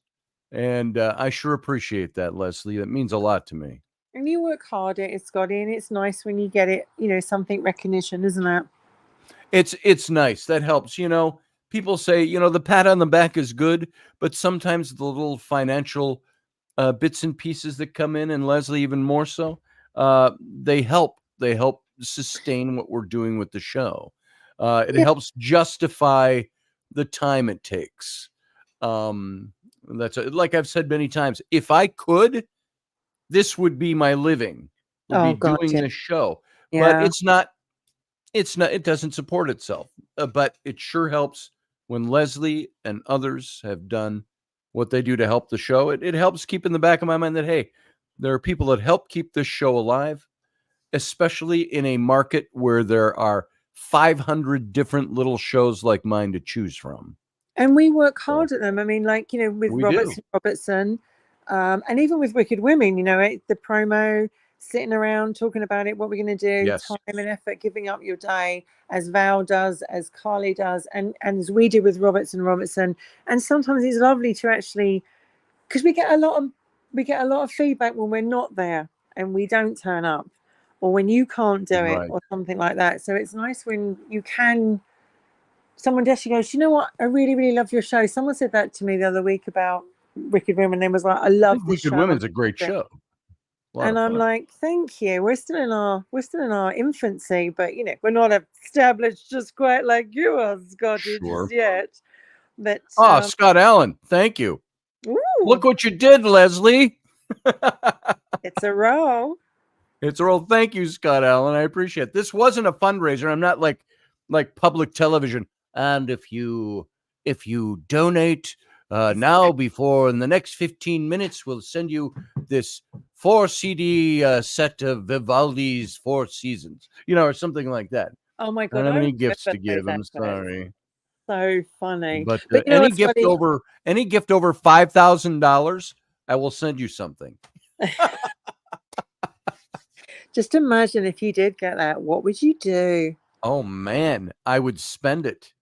and I sure appreciate that, Leslie. That means a lot to me. And you work hard at it, Scotty, and it's nice when you get it, something recognition, isn't it? It's nice. That helps. People say, the pat on the back is good, but sometimes the little financial bits and pieces that come in, and Leslie even more so, they help. They help sustain what we're doing with the show. It helps justify the time it takes. That's like I've said many times. If I could, this would be my living. Doing this show, but it's not. It doesn't support itself, but it sure helps when Leslie and others have done what they do to help the show. It helps keep in the back of my mind that, hey, there are people that help keep this show alive, especially in a market where there are 500 different little shows like mine to choose from. And we work hard at them. I mean, with Robertson, and even with Wicked Women, the promo, sitting around talking about it, what we're going to do, time and effort, giving up your day, as Val does, as Carly does, and as we do with Robertson. And sometimes it's lovely to actually, because we get a lot of feedback when we're not there and we don't turn up, or when you can't do it, or something like that. So it's nice when you can. Someone actually goes, you know what? I really, really love your show. Someone said that to me the other week about Wicked Women. And was like, I love this show. Wicked Women's a great show. And I'm like, thank you. We're still in our infancy, but we're not established just quite like you are, Scotty, just yet. But Scott Allen, thank you. Ooh. Look what you did, Leslie. It's a roll. It's a roll. Thank you, Scott Allen. I appreciate it. This wasn't a fundraiser. I'm not like public television. And if you donate now, before in the next 15 minutes, we'll send you this 4 CD set of Vivaldi's 4 Seasons, or something like that. Oh my God! I don't have any gifts to give. I'm sorry. So funny. But any gift over $5,000, I will send you something. Just imagine if you did get that. What would you do? Oh man, I would spend it.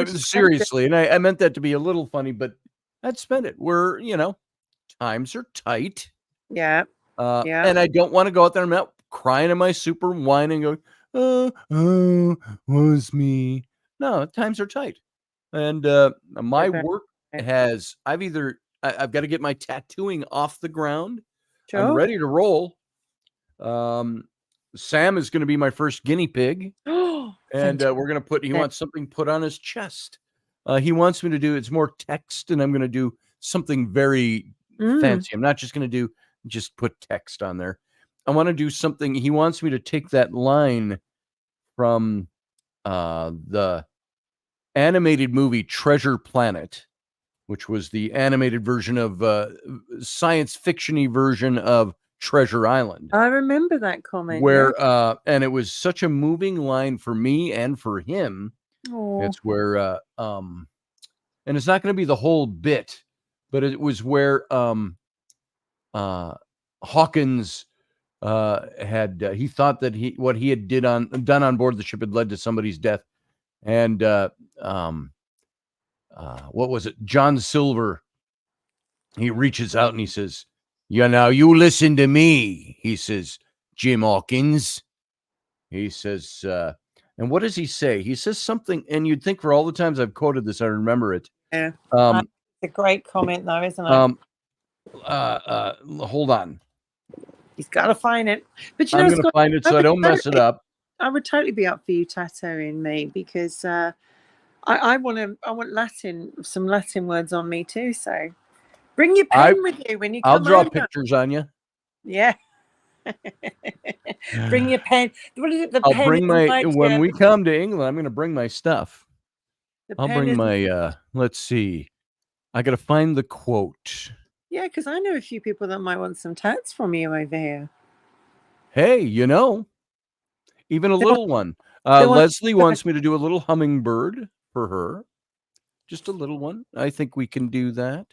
Seriously, and I meant that to be a little funny, but I'd spend it. We're, times are tight. Yeah. Yeah. And I don't want to go out there and I'm out crying in my super whining, going, was me. No, times are tight. And my Okay. work has, I've got to get my tattooing off the ground. I'm Sure. ready to roll. Sam is going to be my first guinea pig. Oh, And we're going to he wants something put on his chest. He wants me to do, it's more text, and I'm going to do something very fancy. I'm not just going to just put text on there. I want to do something. He wants me to take that line from the animated movie Treasure Planet, which was the animated version of science fiction-y version of Treasure Island. I remember that comment. Where and it was such a moving line for me and for him. Oh. It's where and it's not going to be the whole bit, but it was where Hawkins had he thought that what he had done on board the ship had led to somebody's death, and what was it? John Silver. He reaches out and he says, "Yeah, now you listen to me." He says, "Jim Hawkins." He says, and what does he say? He says something, and you'd think for all the times I've quoted this, I remember it. Yeah. It's a great comment, though, isn't it? Hold on. He's got to find it. But I'm going to find it so I don't mess it up. I would totally be up for you tattooing me because I want some Latin words on me too. So bring your pen with you when you come I'll draw over. pictures on you. Yeah. Bring your pen. What is it? The I'll pen bring my when like, we come to England. I'm going to bring my stuff. I'll bring is, my. Let's see. I got to find the quote. Yeah, because I know a few people that might want some tats from you over here. Hey, even a little one. Leslie wants me to do a little hummingbird for her. Just a little one. I think we can do that.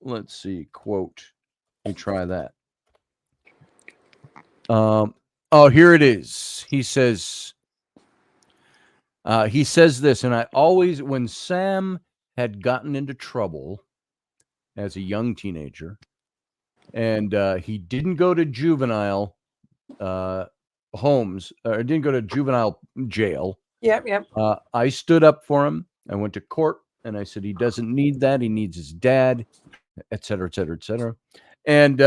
Let's see. Quote. Let me try that. Oh, here it is. He says this, and I always, when Sam had gotten into trouble as a young teenager, and he didn't go to juvenile homes, or didn't go to juvenile jail. Yep. I stood up for him. I went to court, and I said he doesn't need that. He needs his dad, et cetera, et cetera, et cetera. And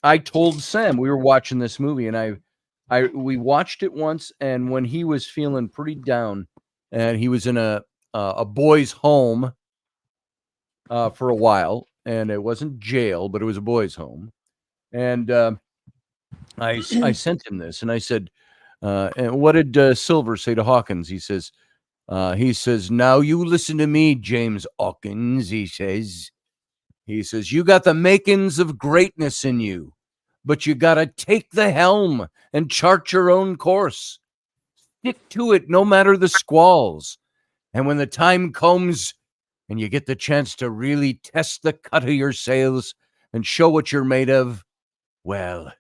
I told Sam, we were watching this movie, and we watched it once, and when he was feeling pretty down, and he was in a boys' home for a while, and it wasn't jail, but it was a boys' home, and I sent him this, and I said, and what did Silver say to Hawkins? He says, "Now you listen to me, James Hawkins." He says, "You got the makings of greatness in you, but you got to take the helm and chart your own course. Stick to it no matter the squalls. And when the time comes and you get the chance to really test the cut of your sails and show what you're made of, well,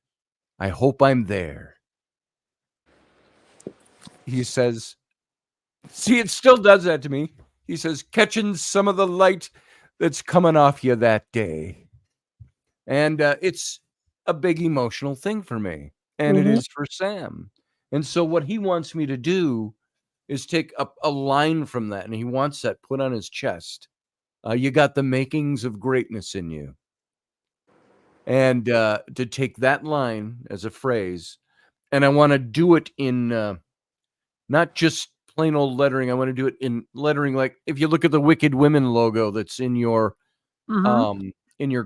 I hope I'm there." He says, see, it still does that to me. He says, catching some of the light that's coming off you that day. And it's a big emotional thing for me. And it is for Sam. And so what he wants me to do is take a line from that. And he wants that put on his chest. You got the makings of greatness in you. And to take that line as a phrase, and I want to do it in not just plain old lettering. I want to do it in lettering like if you look at the Wicked Women logo that's in your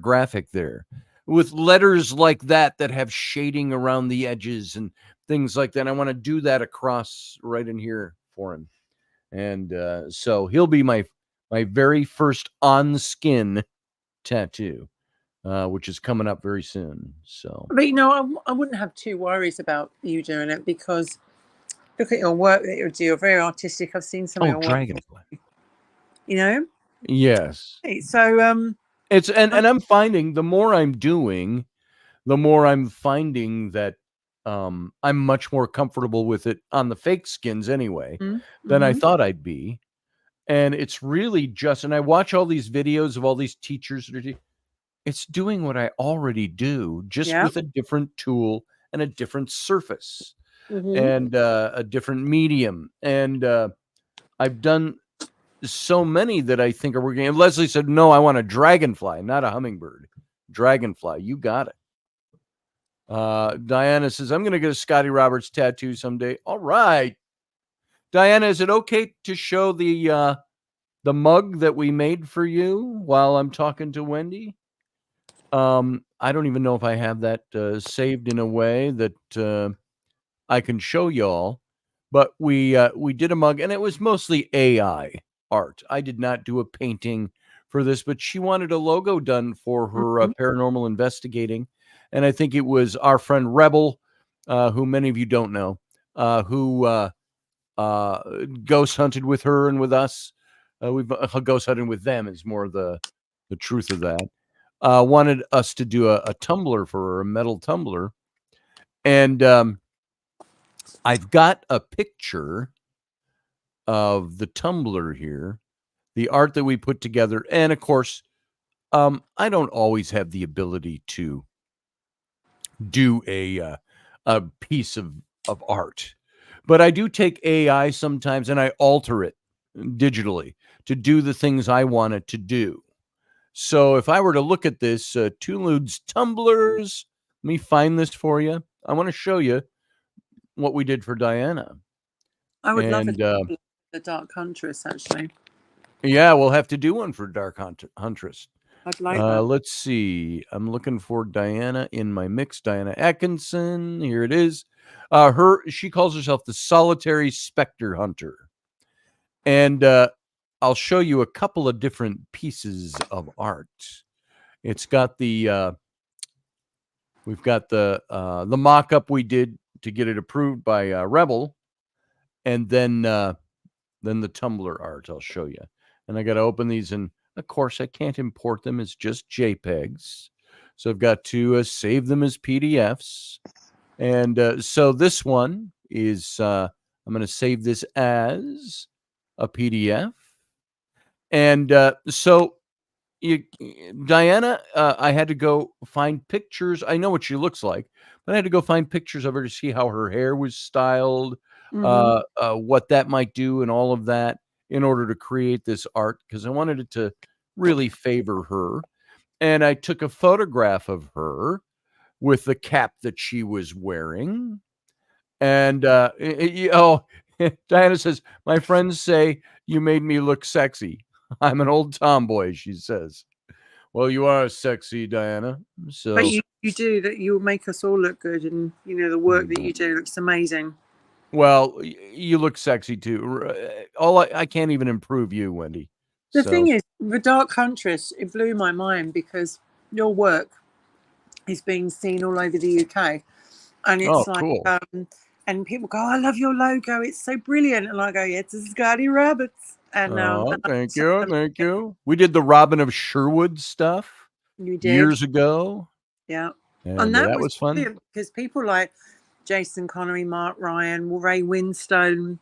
graphic there, with letters like that have shading around the edges and things like that. I want to do that across right in here for him. And so he'll be my very first on-skin tattoo, which is coming up very soon. So, but I wouldn't have two worries about you doing it because look at your work that you do. You're very artistic. I've seen some of your work. Dragonfly. Yes. So it's and I'm finding the more I'm doing, the more I'm finding that I'm much more comfortable with it on the fake skins anyway than I thought I'd be. And it's really just, and I watch all these videos of all these teachers that it's doing what I already do, just Yeah. with a different tool and a different surface Hmm. and a different medium. And I've done so many that I think are working. And Leslie said, no, I want a dragonfly, not a hummingbird. Dragonfly, you got it. Diana says, I'm going to get a Scotty Roberts tattoo someday. All right. Diana, is it okay to show the mug that we made for you while I'm talking to Wendy? I don't even know if I have that saved in a way that I can show y'all, but we did a mug, and it was mostly AI art. I did not do a painting for this, but she wanted a logo done for her paranormal investigating, and I think it was our friend Rebel, who many of you don't know, who ghost hunted with her and with us. We've ghost hunted with them is more the truth of that. Wanted us to do a tumbler for her, a metal tumbler, and I've got a picture of the tumbler here, the art that we put together, and of course, I don't always have the ability to do a piece of art, but I do take AI sometimes and I alter it digitally to do the things I want it to do. So if I were to look at this, Tulude's tumblers, let me find this for you. I want to show you what we did for Diana. I would love it. And The Dark Huntress, actually. yeah, we'll have to do one for Dark Huntress. I'd like that. Let's see. I'm looking for Diana in my mix. Diana Atkinson. Here it is. She calls herself the Solitary Spectre Hunter. And I'll show you a couple of different pieces of art. It's got the we've got the mock-up we did to get it approved by Rebel, and then the Tumblr art I'll show you. And I got to open these, and of course I can't import them as just JPEGs, so I've got to save them as PDFs. And so this one is I'm going to save this as a PDF. And so Diana, I had to go find pictures. I know what she looks like, but I had to go find pictures of her to see how her hair was styled, what that might do, and all of that in order to create this art, because I wanted it to really favor her. And I took a photograph of her with the cap that she was wearing. And Diana says, my friends say you made me look sexy. I'm an old tomboy, she says. Well, you are sexy, Diana. So, but you do that. You'll make us all look good, and the work that you do looks amazing. Well, you look sexy too. I can't even improve you, Wendy. The thing is, the Dark Huntress, it blew my mind because your work is being seen all over the UK, and it's cool. And people go, I love your logo, it's so brilliant. And I go, yeah, it's Scotty Roberts. And thank you. We did the Robin of Sherwood stuff years ago. Yeah. And that was fun. Because people like Jason Connery, Mark Ryan, Ray Winstone,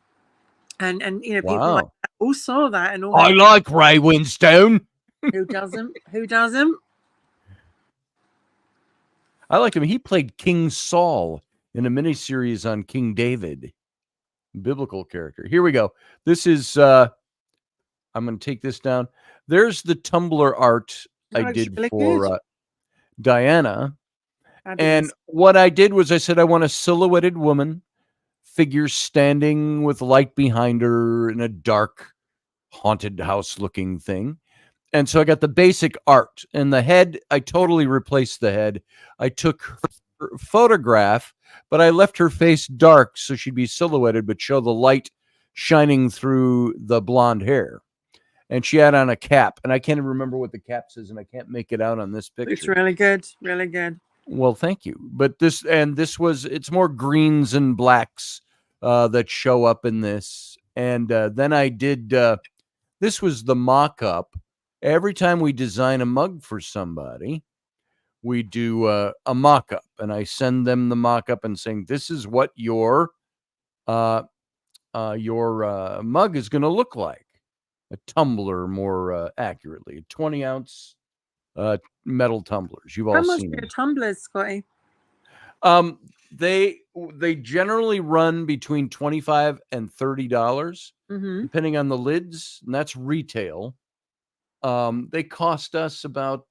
and people like that all saw that. And all I like Ray Winstone. Who doesn't? Who doesn't? I like him. He played King Saul in a miniseries on King David, biblical character. Here we go. This is, I'm going to take this down. There's the Tumblr art I did for Diana. And what I did was I said, I want a silhouetted woman, figure standing with light behind her in a dark, haunted house looking thing. And so I got the basic art, and the head, I totally replaced the head. I took her photograph, but I left her face dark so she'd be silhouetted, but show the light shining through the blonde hair. And she had on a cap, and I can't even remember what the cap says, and I can't make it out on this picture. It's really good. Really good. Well, thank you. But it's more greens and blacks that show up in this. And then I did, this was the mock-up. Every time we design a mug for somebody, we do a mock-up, and I send them the mock-up and saying, this is what your mug is going to look like. A tumbler, more accurately, a 20-ounce metal tumblers. You've How all much seen are them. your tumblers, Scotty? They generally run between $25 and $30, depending on the lids, and that's retail. They cost us about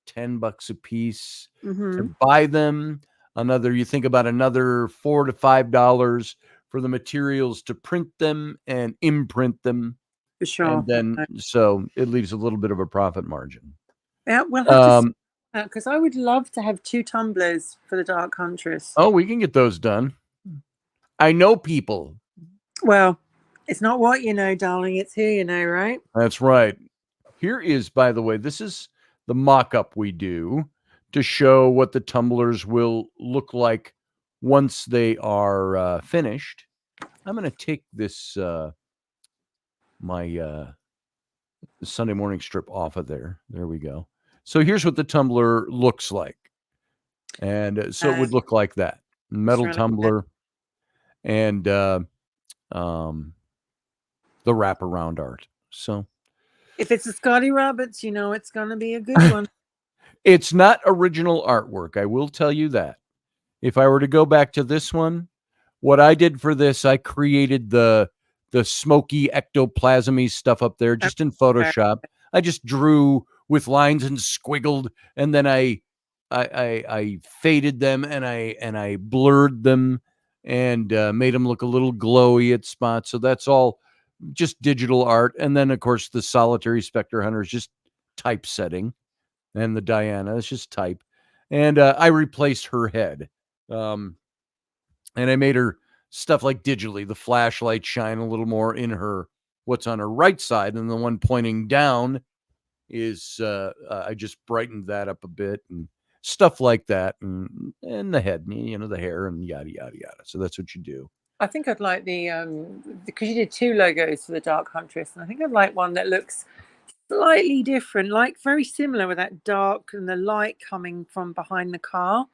$10 a piece to buy them. You think about another $4 to $5 for the materials to print them and imprint them. For sure. And then so it leaves a little bit of a profit margin. Yeah, we'll have to see, because I would love to have 2 tumblers for the Dark Huntress. Oh, we can get those done. I know people. Well, it's not what you know, darling. It's who you know, right? That's right. Here is, by the way, this is the mock-up we do to show what the tumblers will look like once they are finished. I'm going to take this my Sunday morning strip off of there. There we go. So here's what the tumbler looks like. And so it would look like that. Metal really tumbler and the wraparound art. So if it's a Scotty Roberts, you know it's going to be a good one. it's not original artwork. I will tell you that. If I were to go back to this one, what I did for this, I created the smoky ectoplasmy stuff up there just in Photoshop. I just drew with lines and squiggled, and then I faded them and I blurred them and made them look a little glowy at spots. So that's all just digital art. And then of course the solitary Spectre Hunter is just typesetting, and the Diana is just type. And I replaced her head. And I made her stuff like digitally, the flashlight shine a little more in her, what's on her right side, and the one pointing down is I just brightened that up a bit and stuff like that, and the head, the hair, and yada yada yada. So that's what you do. I think I'd like because you did 2 logos for the Dark Huntress, and I think I'd like one that looks slightly different, like very similar with that dark and the light coming from behind the car.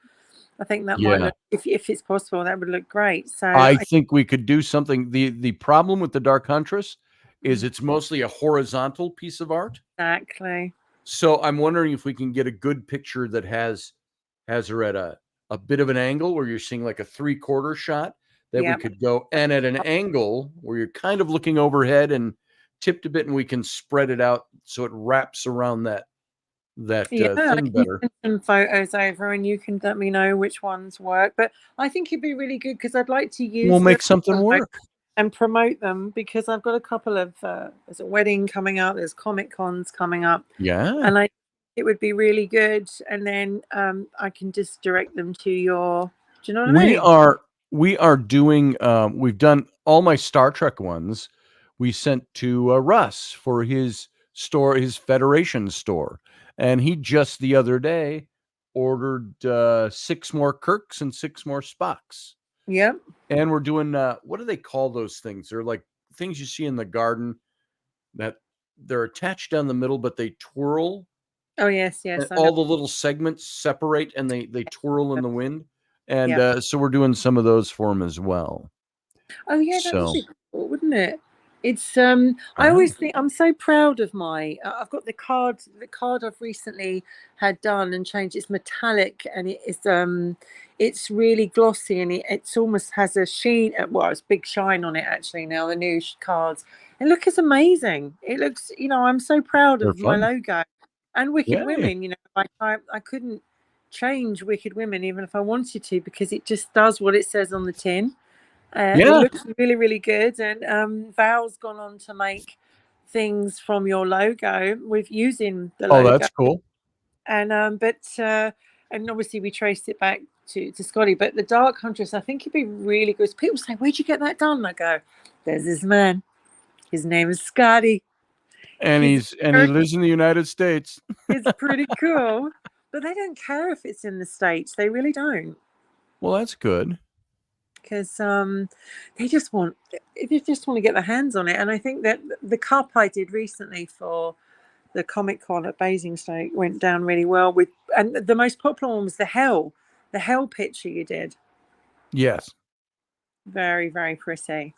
I think that might look, if it's possible, that would look great. So I think we could do something. The problem with the Dark Huntress is it's mostly a horizontal piece of art. Exactly. So I'm wondering if we can get a good picture that has her at a bit of an angle where you're seeing like a 3/4 shot that we could go, and at an angle where you're kind of looking overhead and tipped a bit, and we can spread it out so it wraps around that thing better. Send some photos over and you can let me know which ones work. But I think it'd be really good because I'd like to use We'll make something work and promote them, because I've got a couple of there's a wedding coming up, there's Comic Cons coming up, and it would be really good. And then I can just direct them to your, do you know what I mean? We are doing we've done all my Star Trek ones. We sent to Russ for his store, his Federation store, and he just the other day ordered 6 more Kirks and 6 more Spocks. Yep. And we're doing what do they call those things? They're like things you see in the garden that they're attached down the middle, but they twirl. Oh yes. And all the little segments separate and they twirl in the wind. And so we're doing some of those for them as well. Oh yeah, that would be cool, wouldn't it? It's I always think I'm so proud of my I've got the card I've recently had done and changed. It's metallic and it's really glossy, and it's almost has a sheen, well, it's big shine on it actually now, the new cards. And look, it's amazing. It looks, I'm so proud of my logo. And Wicked Women, I couldn't change Wicked Women even if I wanted to, because it just does what it says on the tin. It looks really, really good. And Val's gone on to make things from your logo with using the logo. Oh, that's cool. And and obviously we traced it back to Scotty. But the Dark Huntress, I think it'd be really good. People say, "Where'd you get that done?" And I go, "There's this man. His name is Scotty, and he lives in the United States." It's pretty cool. But they don't care if it's in the States. They really don't. Well, that's good. Because they just want to get their hands on it. And I think that the cup I did recently for the Comic Con at Basingstoke went down really well. And the most popular one was the hell picture you did. Yes. Very, very pretty.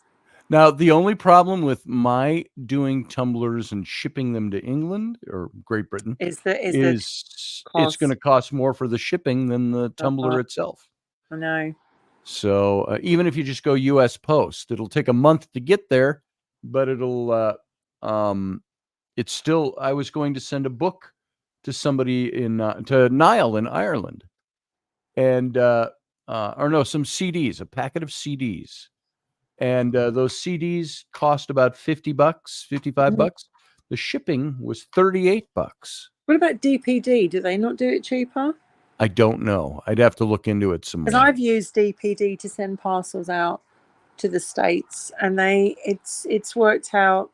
Now, the only problem with my doing tumblers and shipping them to England or Great Britain Is the is it's going to cost? cost more for the shipping than the tumbler itself. I know. So even if you just go U.S. Post, it'll take a month to get there, but it's still. I was going to send a book to somebody to Niall in Ireland, and or no, some CDs, a packet of CDs. And those CDs cost about $50, $55. Mhm. The shipping was $38. What about DPD? Do they not do it cheaper? I don't know. I'd have to look into it some Because more. I've used DPD to send parcels out to the States, and it's worked out.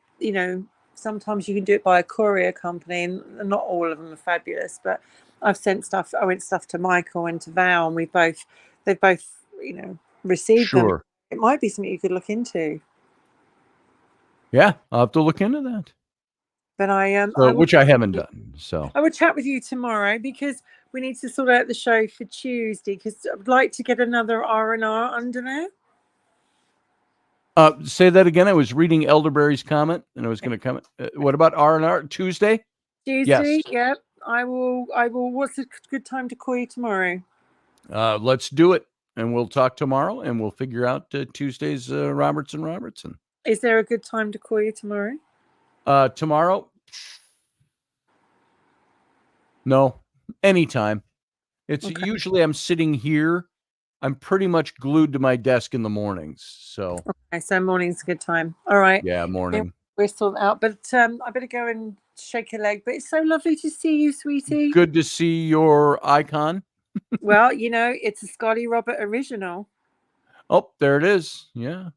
Sometimes you can do it by a courier company, and not all of them are fabulous. But I've sent stuff. I went stuff to Michael and to Val, and they've both received them. Sure. It might be something you could look into. Yeah, I'll have to look into that. But I will which I haven't done. So I will chat with you tomorrow because we need to sort out the show for Tuesday because I'd like to get another R&R under there. say that again. I was reading Elderberry's comment, and I was going to comment. What about R&R Tuesday? Tuesday, Yes. yep. I will. What's a good time to call you tomorrow? Let's do it, and we'll talk tomorrow, and we'll figure out Tuesday's Robertson. Is there a good time to call you tomorrow? Tomorrow? No, anytime. It's Okay. usually I'm sitting here. I'm pretty much glued to my desk in the mornings. So Okay, so morning's a good time. All right. yeah, morning. We're sorted out, but I better go and shake a leg. But it's so lovely to see you, sweetie. Good to see your icon. Well, it's a Scotty Robert original. Oh, there it is. Yeah.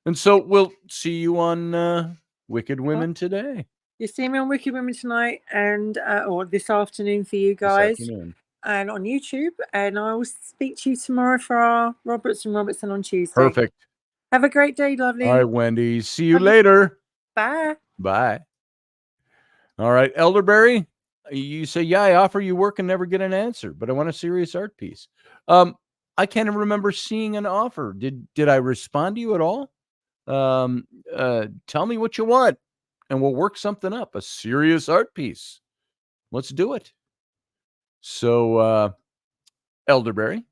And so we'll see you on Wicked Women today. You see me on Wicked Women tonight and or this afternoon for you This guys. afternoon. And on YouTube. And I will speak to you tomorrow for our Roberts and Robertson on Tuesday. Perfect. Have a great day, lovely. All right, Wendy. See you later. Bye. Bye. All right, Elderberry. You say, yeah, I offer you work and never get an answer, but I want a serious art piece. I can't even remember seeing an offer. Did I respond to you at all? Tell me what you want, and we'll work something up. A serious art piece. Let's do it. So, Elderberry.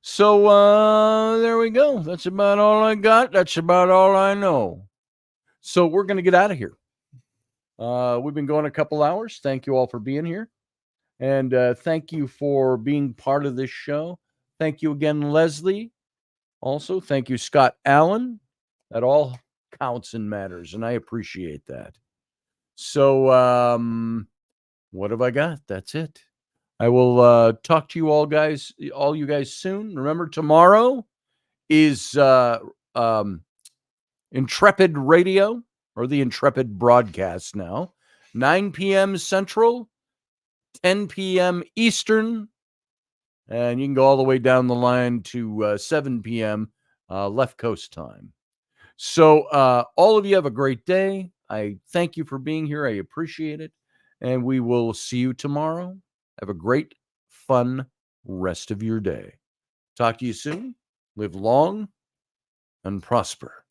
So there we go. That's about all I got. That's about all I know. So we're going to get out of here. We've been going a couple hours. Thank you all for being here. And thank you for being part of this show. Thank you again, Leslie. Also, thank you, Scott Allen. That all counts and matters, and I appreciate that. So what have I got? That's it. I will talk to you all you guys soon. Remember, tomorrow is Intrepid Radio, or the Intrepid broadcast now. 9 p.m. Central, 10 p.m. Eastern, and you can go all the way down the line to 7 p.m. Left Coast time. So all of you have a great day. I thank you for being here. I appreciate it. And we will see you tomorrow. Have a great, fun rest of your day. Talk to you soon. Live long and prosper.